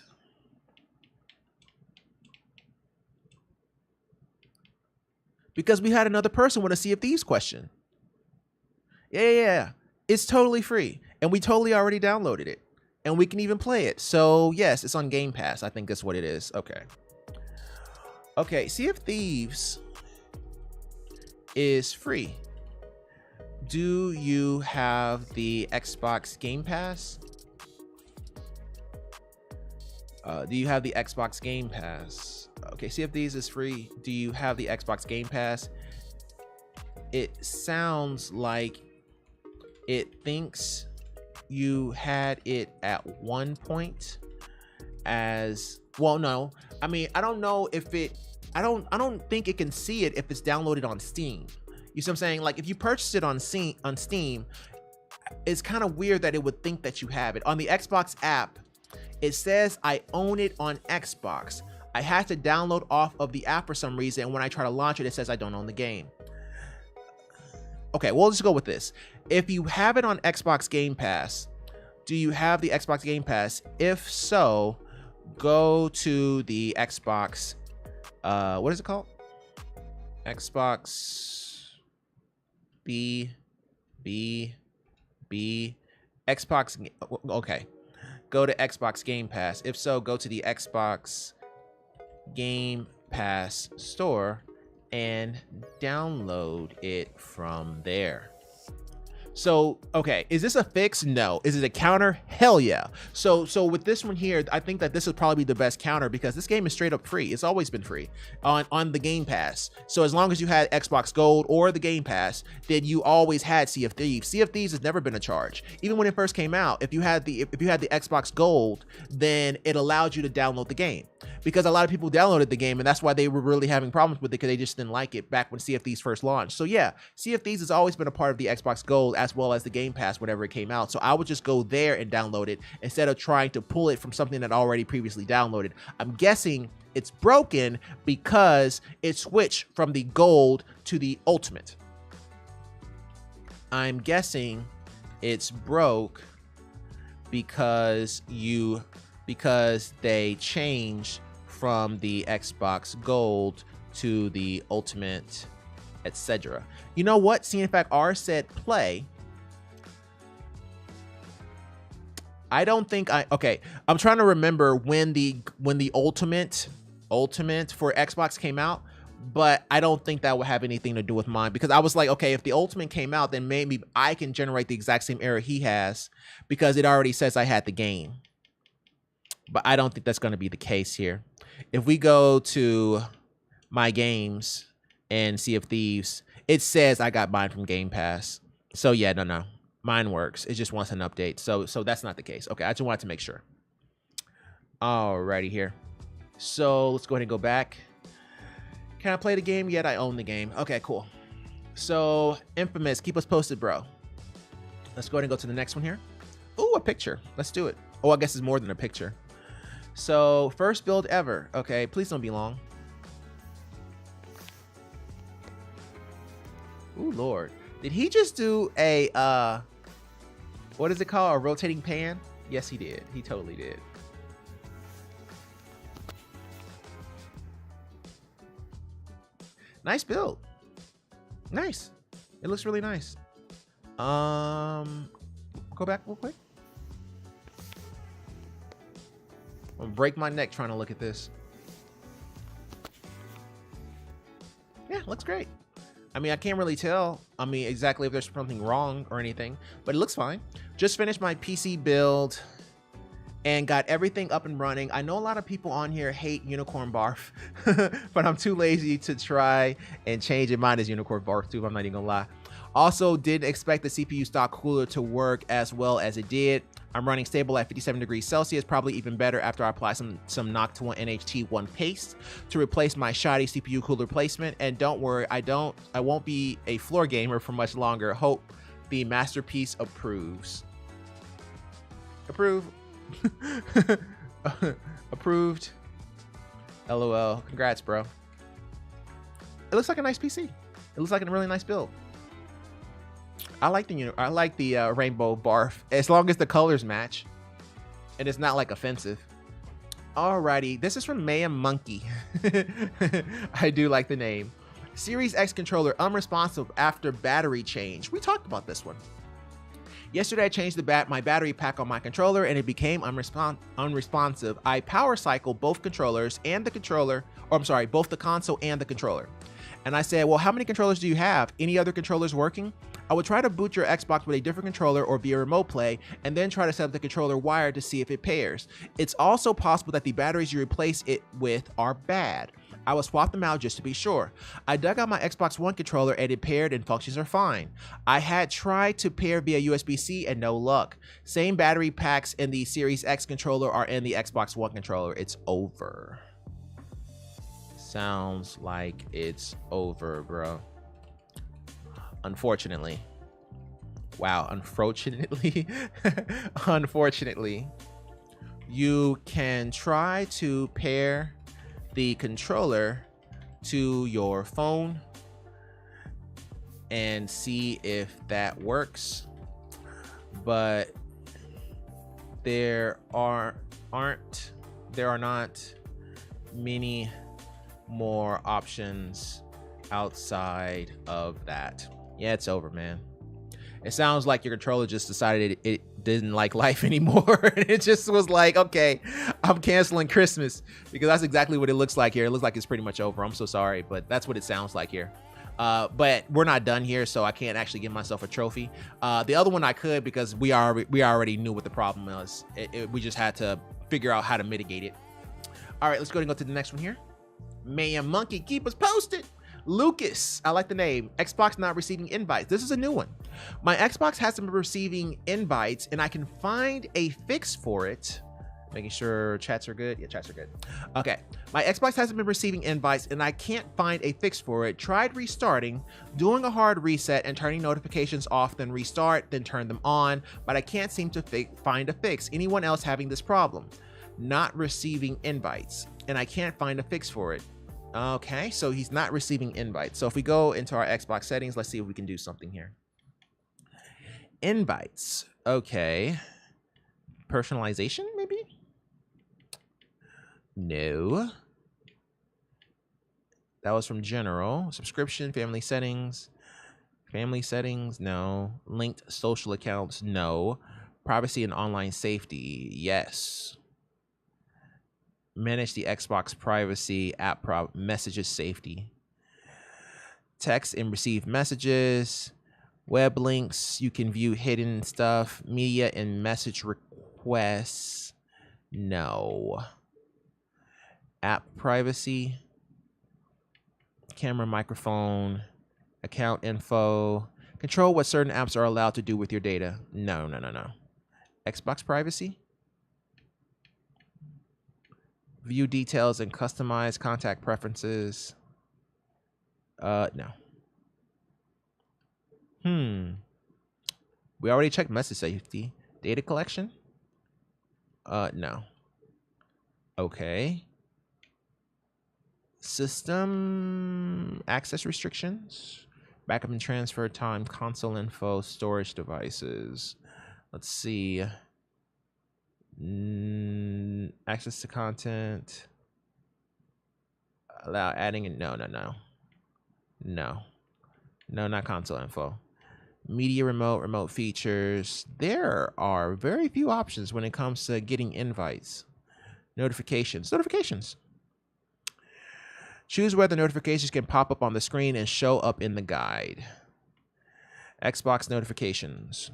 Because we had another person with a Sea of Thieves question. Yeah. It's totally free. And we totally already downloaded it. And we can even play it. So, yes, it's on Game Pass. I think that's what it is. Okay, Sea of Thieves is free. Do you have the Xbox Game Pass? Do you have the Xbox Game Pass? Okay, Sea of Thieves is free. Do you have the Xbox Game Pass? It sounds like it thinks you had it at one point as well. No, I mean, I don't know if it, I don't think it can see it if it's downloaded on Steam. You see what I'm saying? Like if you purchase it on Steam, it's kind of weird that it would think that you have it. On the Xbox app, it says I own it on Xbox. I had to download off of the app for some reason, and when I try to launch it, it says I don't own the game. Okay, well, let's go with this. If you have it on Xbox Game Pass, do you have the Xbox Game Pass? If so, go to the Xbox, what is it called? Xbox Xbox, okay. Go to Xbox Game Pass. If so, go to the Xbox Game Pass store and download it from there. So, okay, is this a fix? No. Is it a counter? Hell yeah. So with this one here, I think that this would probably be the best counter because this game is straight up free. It's always been free on the Game Pass. So as long as you had Xbox Gold or the Game Pass, then you always had Sea of Thieves. Sea of Thieves has never been a charge. Even when it first came out, if you had the Xbox Gold, then it allowed you to download the game. Because a lot of people downloaded the game, and that's why they were really having problems with it because they just didn't like it back when Sea of Thieves first launched. So yeah, Sea of Thieves has always been a part of the Xbox Gold as well as the Game Pass whenever it came out. So I would just go there and download it instead of trying to pull it from something that already previously downloaded. I'm guessing it's broken because it switched from the Gold to the Ultimate. I'm guessing it's broke because they changed from the Xbox Gold to the Ultimate, etc. You know what? Seeing Fact R said play. I don't think okay. I'm trying to remember when the Ultimate for Xbox came out. but I don't think that would have anything to do with mine, because I was like, okay, if the Ultimate came out, then maybe I can generate the exact same error he has because it already says I had the game. But I don't think that's going to be the case here. If we go to my games and Sea of Thieves, it says I got mine from Game Pass. So yeah, no. Mine works. It just wants an update. So that's not the case. Okay, I just wanted to make sure. Alrighty here. So let's go ahead and go back. Can I play the game? Yet I own the game. Okay, cool. So Infamous, keep us posted, bro. Let's go ahead and go to the next one here. Ooh, a picture. Let's do it. Oh, I guess it's more than a picture. So first build ever. Okay, please don't be long. Ooh, Lord. Did he just do a, what is it called? A rotating pan? Yes, he did. He totally did. Nice build. Nice. It looks really nice. Go back real quick. I'm gonna break my neck trying to look at this. Yeah, looks great. I mean, I can't really tell, exactly if there's something wrong or anything, but it looks fine. Just finished my PC build and got everything up and running. I know a lot of people on here hate Unicorn Barf, but I'm too lazy to try and change it. Mine is Unicorn Barf too, I'm not even gonna lie. Also, didn't expect the CPU stock cooler to work as well as it did. I'm running stable at 57 degrees Celsius, probably even better after I apply some Noctua NHT1 paste to replace my shoddy CPU cooler placement. And don't worry, I won't be a floor gamer for much longer. Hope the masterpiece approves. Approve. Approved. LOL. Congrats, bro. It looks like a nice PC. It looks like a really nice build. I like the rainbow barf as long as the colors match and it's not like offensive. Alrighty, this is from Mayhem Monkey. I do like the name. Series X controller unresponsive after battery change. We talked about this one. Yesterday I changed my battery pack on my controller and it became unresponsive. I power cycle both controllers and the controller, or I'm sorry, both the console and the controller. And I said, well, how many controllers do you have? Any other controllers working? I would try to boot your Xbox with a different controller or via remote play, and then try to set up the controller wired to see if it pairs. It's also possible that the batteries you replace it with are bad. I will swap them out just to be sure. I dug out my Xbox One controller and it paired and functions are fine. I had tried to pair via USB-C and no luck. Same battery packs in the Series X controller are in the Xbox One controller. It's over. Sounds like it's over, bro. Unfortunately. Wow, unfortunately. Unfortunately. You can try to pair the controller to your phone and see if that works, but there are not many more options outside of that. Yeah, it's over, man. It sounds like your controller just decided it didn't like life anymore. And it just was like, okay, I'm canceling Christmas, because that's exactly what it looks like here. It looks like it's pretty much over. I'm so sorry, but that's what it sounds like here. But we're not done here, so I can't actually give myself a trophy. The other one I could, because we already knew what the problem was. We just had to figure out how to mitigate it. All right, let's go ahead and go to the next one here. Mayhem Monkey, keep us posted. Lucas, I like the name. Xbox not receiving invites. This is a new one. My Xbox hasn't been receiving invites, and I can find a fix for it. Making sure chats are good. Yeah, chats are good. Okay. My Xbox hasn't been receiving invites, and I can't find a fix for it. Tried restarting, doing a hard reset, and turning notifications off, then restart, then turn them on, but I can't seem to find a fix. Anyone else having this problem? Not receiving invites, and I can't find a fix for it. Okay, so he's not receiving invites. So if we go into our Xbox settings, let's see if we can do something here. Invites. Okay. Personalization, maybe? No. That was from general. Subscription, family settings. Family settings, no. Linked social accounts, no. Privacy and online safety, yes. Manage the Xbox privacy, app messages safety. text and receive messages, web links. You can view hidden stuff, media and message requests. No. App privacy, camera, microphone, account info, control what certain apps are allowed to do with your data. No. Xbox privacy, view details and customize contact preferences. No. We already checked message safety. Data collection? No. Okay. System access restrictions, backup and transfer time, console info, storage devices. Let's see. Access to content. Allow adding it. No, not console info. Media remote features. There are very few options when it comes to getting invites. Notifications. Choose whether notifications can pop up on the screen and show up in the guide. Xbox notifications.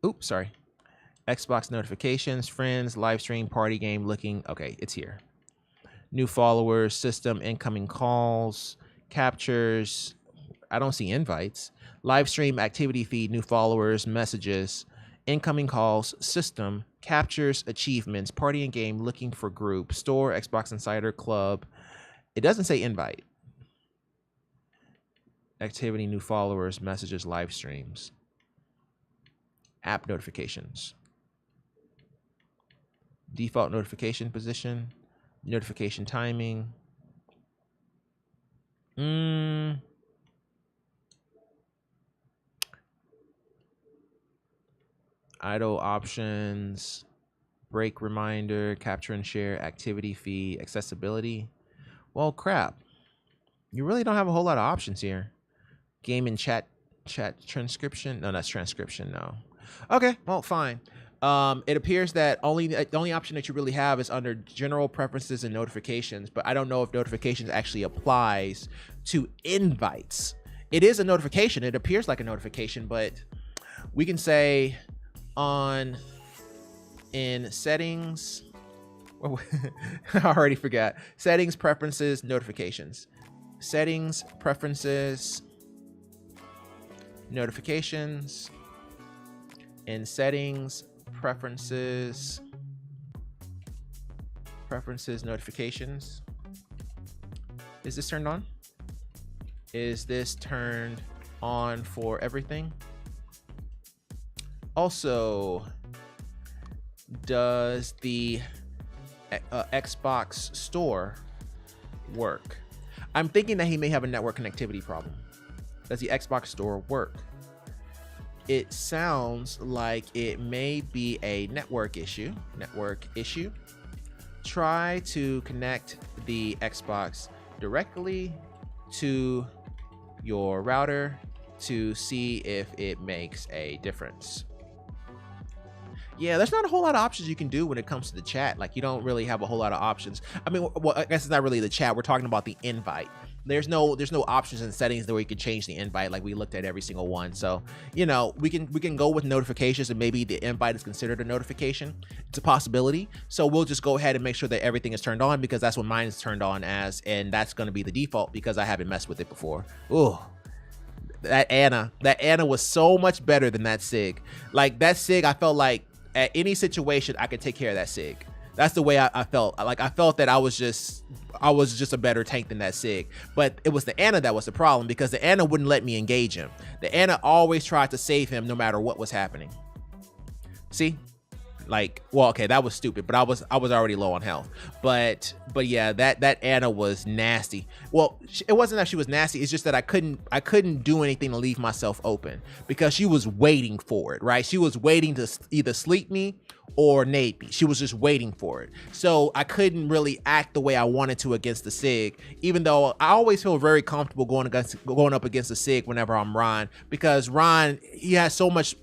Oops, sorry. Xbox notifications, friends, live stream, party game, looking. Okay, it's here. New followers, system, incoming calls, captures. I don't see invites. Live stream, activity feed, new followers, messages, incoming calls, system, captures, achievements, party and game, looking for group, store, Xbox Insider, club. It doesn't say invite. Activity, new followers, messages, live streams. App notifications. Default notification position. Notification timing. Idle options, break reminder, capture and share, activity feed, accessibility. Well, crap. You really don't have a whole lot of options here. Game and chat transcription. No, that's transcription. No. Okay, well, fine. It appears that the only option that you really have is under general preferences and notifications, but I don't know if notifications actually applies to invites. It is a notification. It appears like a notification, but we can say in settings, I already forgot. Settings, preferences, notifications. Settings, preferences, notifications. In settings, preferences, notifications. Is this turned on? Is this turned on for everything? Also, does the Xbox store work? I'm thinking that he may have a network connectivity problem. Does the Xbox store work? It sounds like it may be a network issue. Try to connect the Xbox directly to your router to see if it makes a difference. Yeah, there's not a whole lot of options you can do when it comes to the chat. Like, you don't really have a whole lot of options. I mean, well, I guess it's not really the chat. We're talking about the invite. There's no options in settings where you can change the invite like we looked at every single one. So, you know, we can go with notifications, and maybe the invite is considered a notification. It's a possibility. So we'll just go ahead and make sure that everything is turned on, because that's what mine is turned on as, and that's going to be the default because I haven't messed with it before. Ooh. That Anna was so much better than that SIG. Like, that SIG, I felt like at any situation I could take care of that SIG. That's the way I felt. Like, I felt that I was just a better tank than that SIG. But it was the Anna that was the problem, because the Anna wouldn't let me engage him. The Anna always tried to save him no matter what was happening. See? Like, well, okay, that was stupid, but I was already low on health. But yeah, that Anna was nasty. Well, it wasn't that she was nasty, it's just that I couldn't do anything to leave myself open, because she was waiting for it, right? She was waiting to either sleep me or nade me. She was just waiting for it. So I couldn't really act the way I wanted to against the SIG, even though I always feel very comfortable going up against the SIG whenever I'm Ron, because Ron, he has so much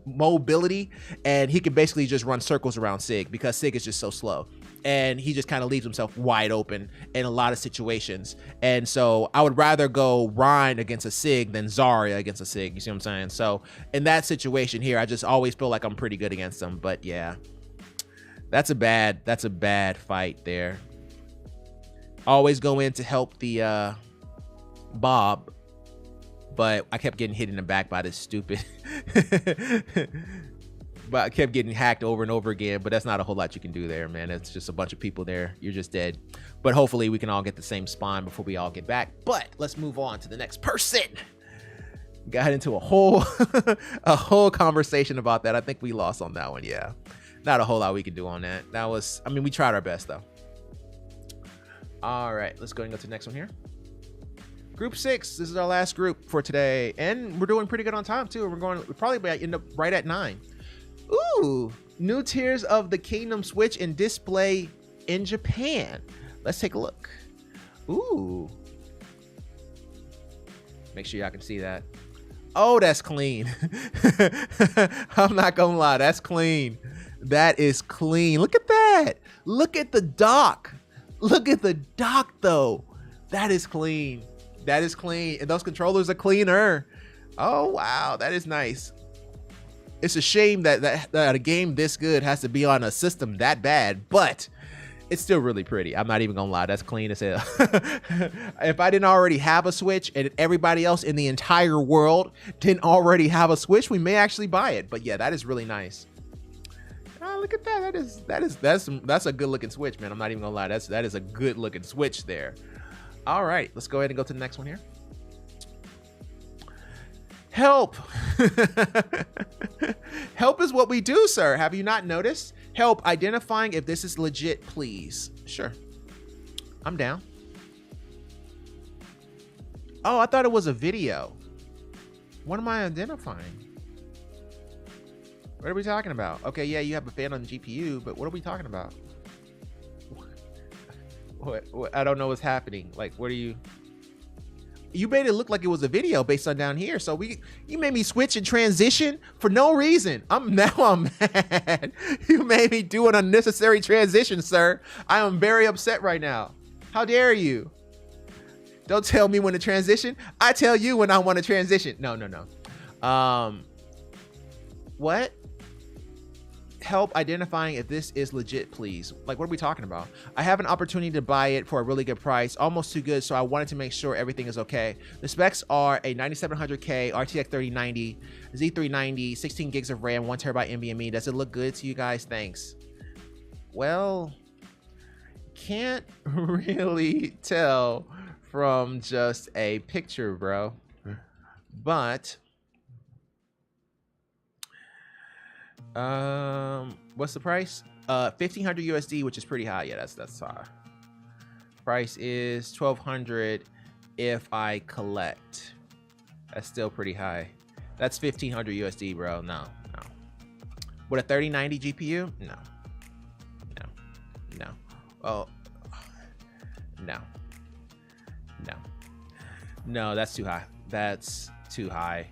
mobility, and he can basically just run circles around SIG because SIG is just so slow. and he just kind of leaves himself wide open in a lot of situations. And so I would rather go Rhine against a Sig than Zarya against a Sig. You see what I'm saying? So in that situation here, I just always feel like I'm pretty good against them. But yeah, that's a bad fight there. Always go in to help the Bob, but I kept getting hit in the back by this stupid but I kept getting hacked over and over again. But that's not a whole lot you can do there, man. It's just a bunch of people there. You're just dead. But hopefully we can all get the same spawn before we all get back. But let's move on to the next person. Got into a whole a whole conversation about that. I think we lost on that one. Yeah, not a whole lot we can do on that. That was, I mean, we tried our best though. All right, let's go and go to the next one here. Group 6. This is our last group for today, and we're doing pretty good on time too. We're probably end up right at 9. Ooh, new tiers of the Kingdom Switch and display in Japan. Let's take a look. Ooh, make sure y'all can see that. Oh, that's clean. I'm not gonna lie, that's clean. That is clean. Look at that. Look at the dock. Look at the dock though. That is clean. That is clean. And those controllers are cleaner. Oh wow, that is nice. It's a shame that a game this good has to be on a system that bad, but it's still really pretty. I'm not even gonna lie, that's clean as hell. If I didn't already have a Switch and everybody else in the entire world didn't already have a Switch, we may actually buy it. But yeah, that is really nice. Oh, look at that. That's a good looking Switch, man. I'm not even gonna lie. That is a good looking Switch there. All right, let's go ahead and go to the next one here. Help. Help is what we do, sir. Have you not noticed? Help identifying if this is legit, please. Sure, I'm down. Oh, I thought it was a video. What am I identifying? What are we talking about? Okay, yeah, you have a fan on the GPU, but what are we talking about? What? I don't know what's happening. Like, what are you? You made it look like it was a video based on down here. So you made me switch and transition for no reason. I'm mad. You made me do an unnecessary transition, sir. I am very upset right now. How dare you? Don't tell me when to transition. I tell you when I want to transition. No. What? Help identifying if this is legit, please. Like, what are we talking about? I have an opportunity to buy it for a really good price, almost too good, so I wanted to make sure everything is okay. The specs are a 9700K RTX 3090 Z390, 16 gigs of RAM, 1TB NVMe. Does it look good to you guys? Thanks. Well, can't really tell from just a picture, bro, but what's the price? 1500 USD, which is pretty high. Yeah, that's high. Price is 1200 if I collect. That's still pretty high. That's 1500 USD, bro. No. With a 3090 GPU? No. Oh, no, that's too high. That's too high.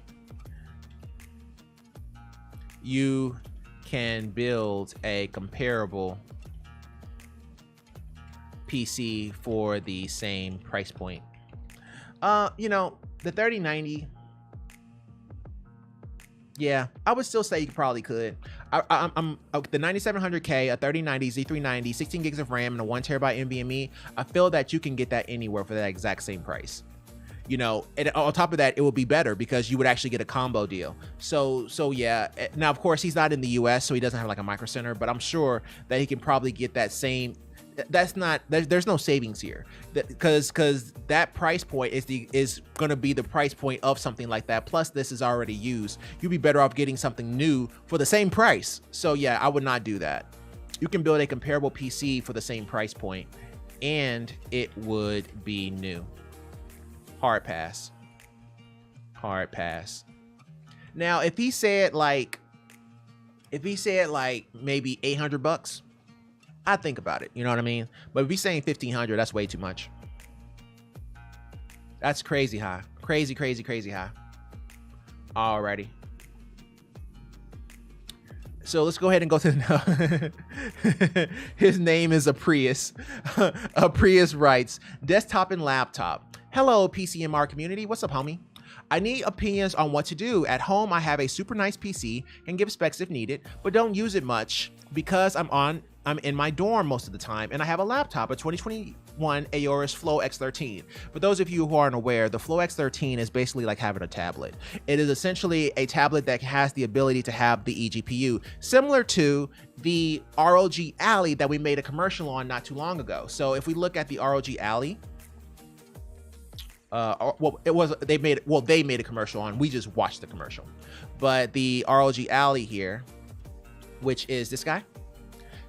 You can build a comparable PC for the same price point. You know, the 3090, yeah, I would still say you probably could. I'm the 9700K, a 3090 Z390, 16 gigs of RAM, and a 1TB NVMe. I feel that you can get that anywhere for that exact same price. You know, and on top of that, it would be better because you would actually get a combo deal. So yeah. Now, of course, he's not in the US, so he doesn't have like a micro center, but I'm sure that he can probably get that same. That's not, there's no savings here, because that price point is going to be the price point of something like that. Plus, this is already used. You'd be better off getting something new for the same price. So yeah, I would not do that. You can build a comparable PC for the same price point, and it would be new. Hard pass. Now, if he said like maybe 800 bucks, I'd think about it. You know what I mean? But if he's saying 1500, that's way too much. That's crazy high. Crazy high. Alrighty. So let's go ahead and go to the his name is a Prius. A Prius writes, desktop and laptop. Hello, PCMR community. What's up, homie? I need opinions on what to do. At home, I have a super nice PC and give specs if needed, but don't use it much because I'm in my dorm most of the time, and I have a laptop, a 2021 Aorus Flow X13. For those of you who aren't aware, the Flow X13 is basically like having a tablet. It is essentially a tablet that has the ability to have the eGPU, similar to the ROG Ally that we made a commercial on not too long ago. So if we look at the ROG Ally, they made a commercial on, we just watched the commercial. But the ROG Ally here, which is this guy.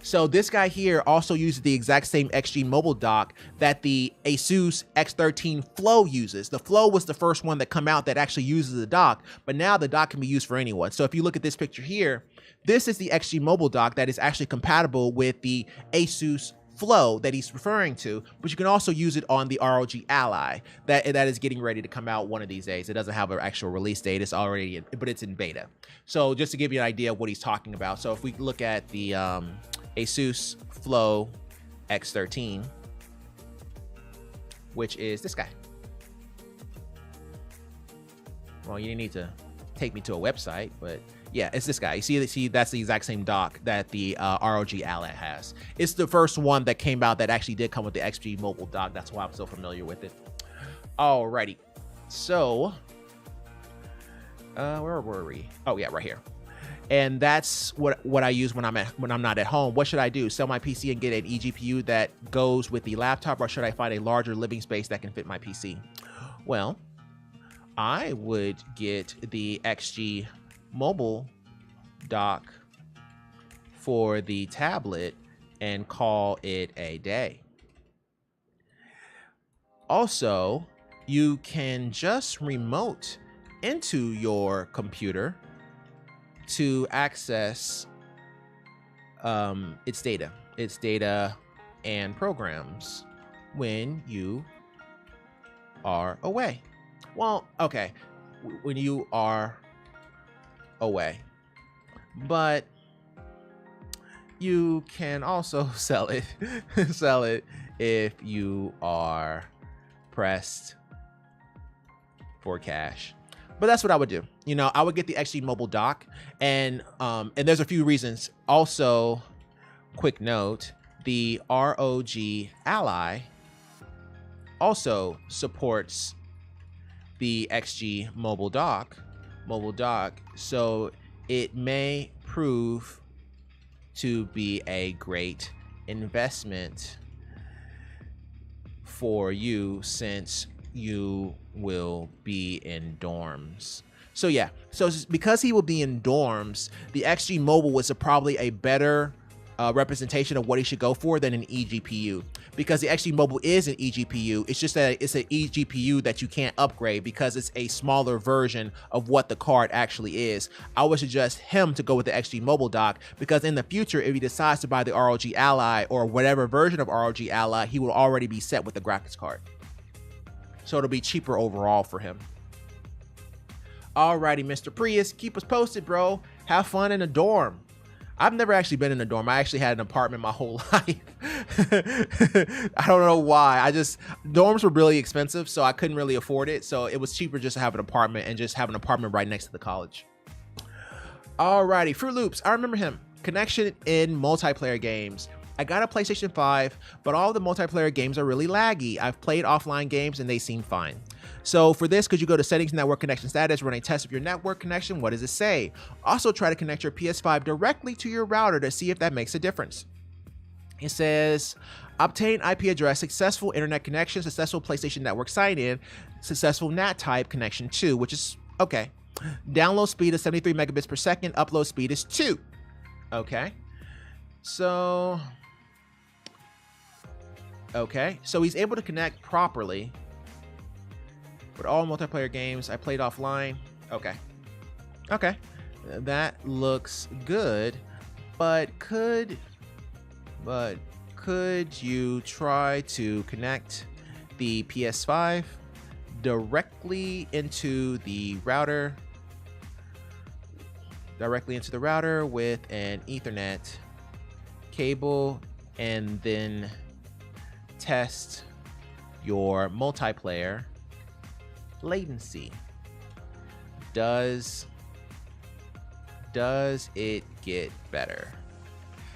So this guy here also uses the exact same XG mobile dock that the Asus X13 Flow uses. The Flow was the first one that come out that actually uses the dock, but now the dock can be used for anyone. So if you look at this picture here, this is the XG mobile dock that is actually compatible with the Asus Flow that he's referring to, but you can also use it on the ROG Ally that is getting ready to come out one of these days. It doesn't have an actual release date. It's already but it's in beta. So just to give you an idea of what he's talking about. So if we look at the Asus Flow X13, which is this guy. Well, you didn't need to take me to a website, but yeah, it's this guy. You see that's the exact same dock that the ROG Ally has. It's the first one that came out that actually did come with the XG mobile dock. That's why I'm so familiar with it. Alrighty, so where were we? Oh yeah, right here. And that's what I use when I'm not at home. What should I do? Sell my PC and get an eGPU that goes with the laptop, or should I find a larger living space that can fit my PC? Well, I would get the XG mobile dock for the tablet and call it a day. Also, you can just remote into your computer to access its data and programs when you are away. Well, okay, when you are away, but you can also sell it if you are pressed for cash. But that's what I would do. You know, I would get the XG mobile dock, and there's a few reasons. Also, quick note, the ROG Ally also supports the XG mobile dock, so it may prove to be a great investment for you since you will be in dorms. So yeah, so because he will be in dorms, the XG Mobile was probably a better representation of what he should go for than an eGPU, because the XG Mobile is an eGPU. It's just that it's an eGPU that you can't upgrade because it's a smaller version of what the card actually is. I would suggest him to go with the XG Mobile dock, because in the future, if he decides to buy the ROG Ally or whatever version of ROG Ally, he will already be set with the graphics card. So it'll be cheaper overall for him. Alrighty, Mr. Prius, keep us posted, bro. Have fun in a dorm. I've never actually been in a dorm. I actually had an apartment my whole life. I don't know why. Dorms were really expensive, so I couldn't really afford it. So it was cheaper just to have an apartment and just have an apartment right next to the college. Alrighty, Fruit Loops. I remember him. Connection in multiplayer games. I got a PlayStation 5, but all the multiplayer games are really laggy. I've played offline games and they seem fine. So for this, could you go to settings, network connection status, run a test of your network connection? What does it say? Also try to connect your PS5 directly to your router to see if that makes a difference. It says, obtain IP address, successful internet connection, successful PlayStation Network sign-in, successful NAT type connection 2, which is okay. Download speed is 73 megabits per second, upload speed is 2. Okay. So he's able to connect properly. But all multiplayer games I played offline. Okay. That looks good. But could you try to connect the PS5 directly into the router directly into the router with an Ethernet cable, and then test your multiplayer latency. Does it get better?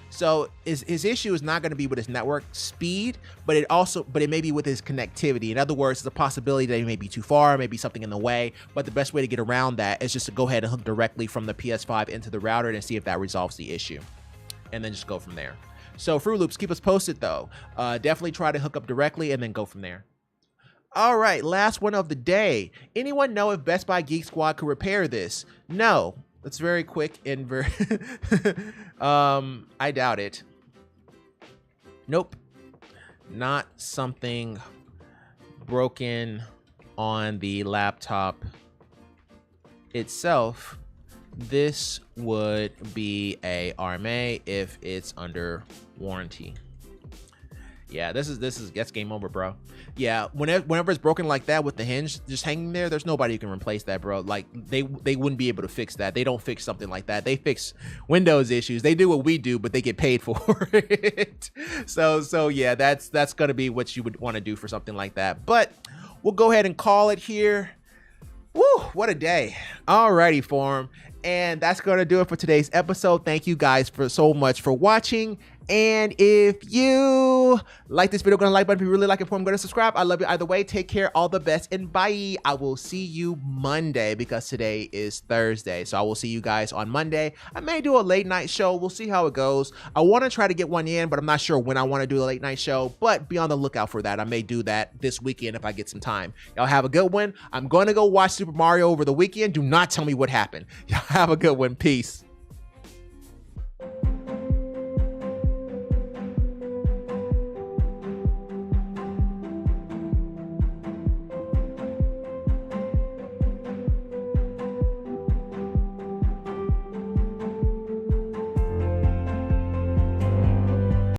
So his issue is not going to be with his network speed, but it may be with his connectivity. In other words, there's a possibility that he may be too far, maybe something in the way, but the best way to get around that is just to go ahead and hook directly from the PS5 into the router and see if that resolves the issue, and then just go from there. So Fruit Loops, keep us posted though. Definitely try to hook up directly and then go from there. All right, last one of the day. Anyone know if Best Buy Geek Squad could repair this? No. That's very quick and very I doubt it. Nope. Not something broken on the laptop itself. This would be a RMA if it's under warranty. Yeah, that's game over, bro. Yeah, whenever it's broken like that with the hinge just hanging there, there's nobody who can replace that, bro. Like they wouldn't be able to fix that. They don't fix something like that. They fix Windows issues. They do what we do, but they get paid for it. So yeah, that's gonna be what you would want to do for something like that. But we'll go ahead and call it here. Woo, what a day. Alrighty, Forum. And that's going to do it for today's episode. Thank you guys so much for watching. And if you like this video, go to the like button. If you really like it, go to subscribe. I love you either way. Take care. All the best. And bye. I will see you Monday because today is Thursday. So I will see you guys on Monday. I may do a late night show. We'll see how it goes. I want to try to get one in, but I'm not sure when I want to do a late night show. But be on the lookout for that. I may do that this weekend if I get some time. Y'all have a good one. I'm going to go watch Super Mario over the weekend. Do not tell me what happened. Y'all have a good one. Peace.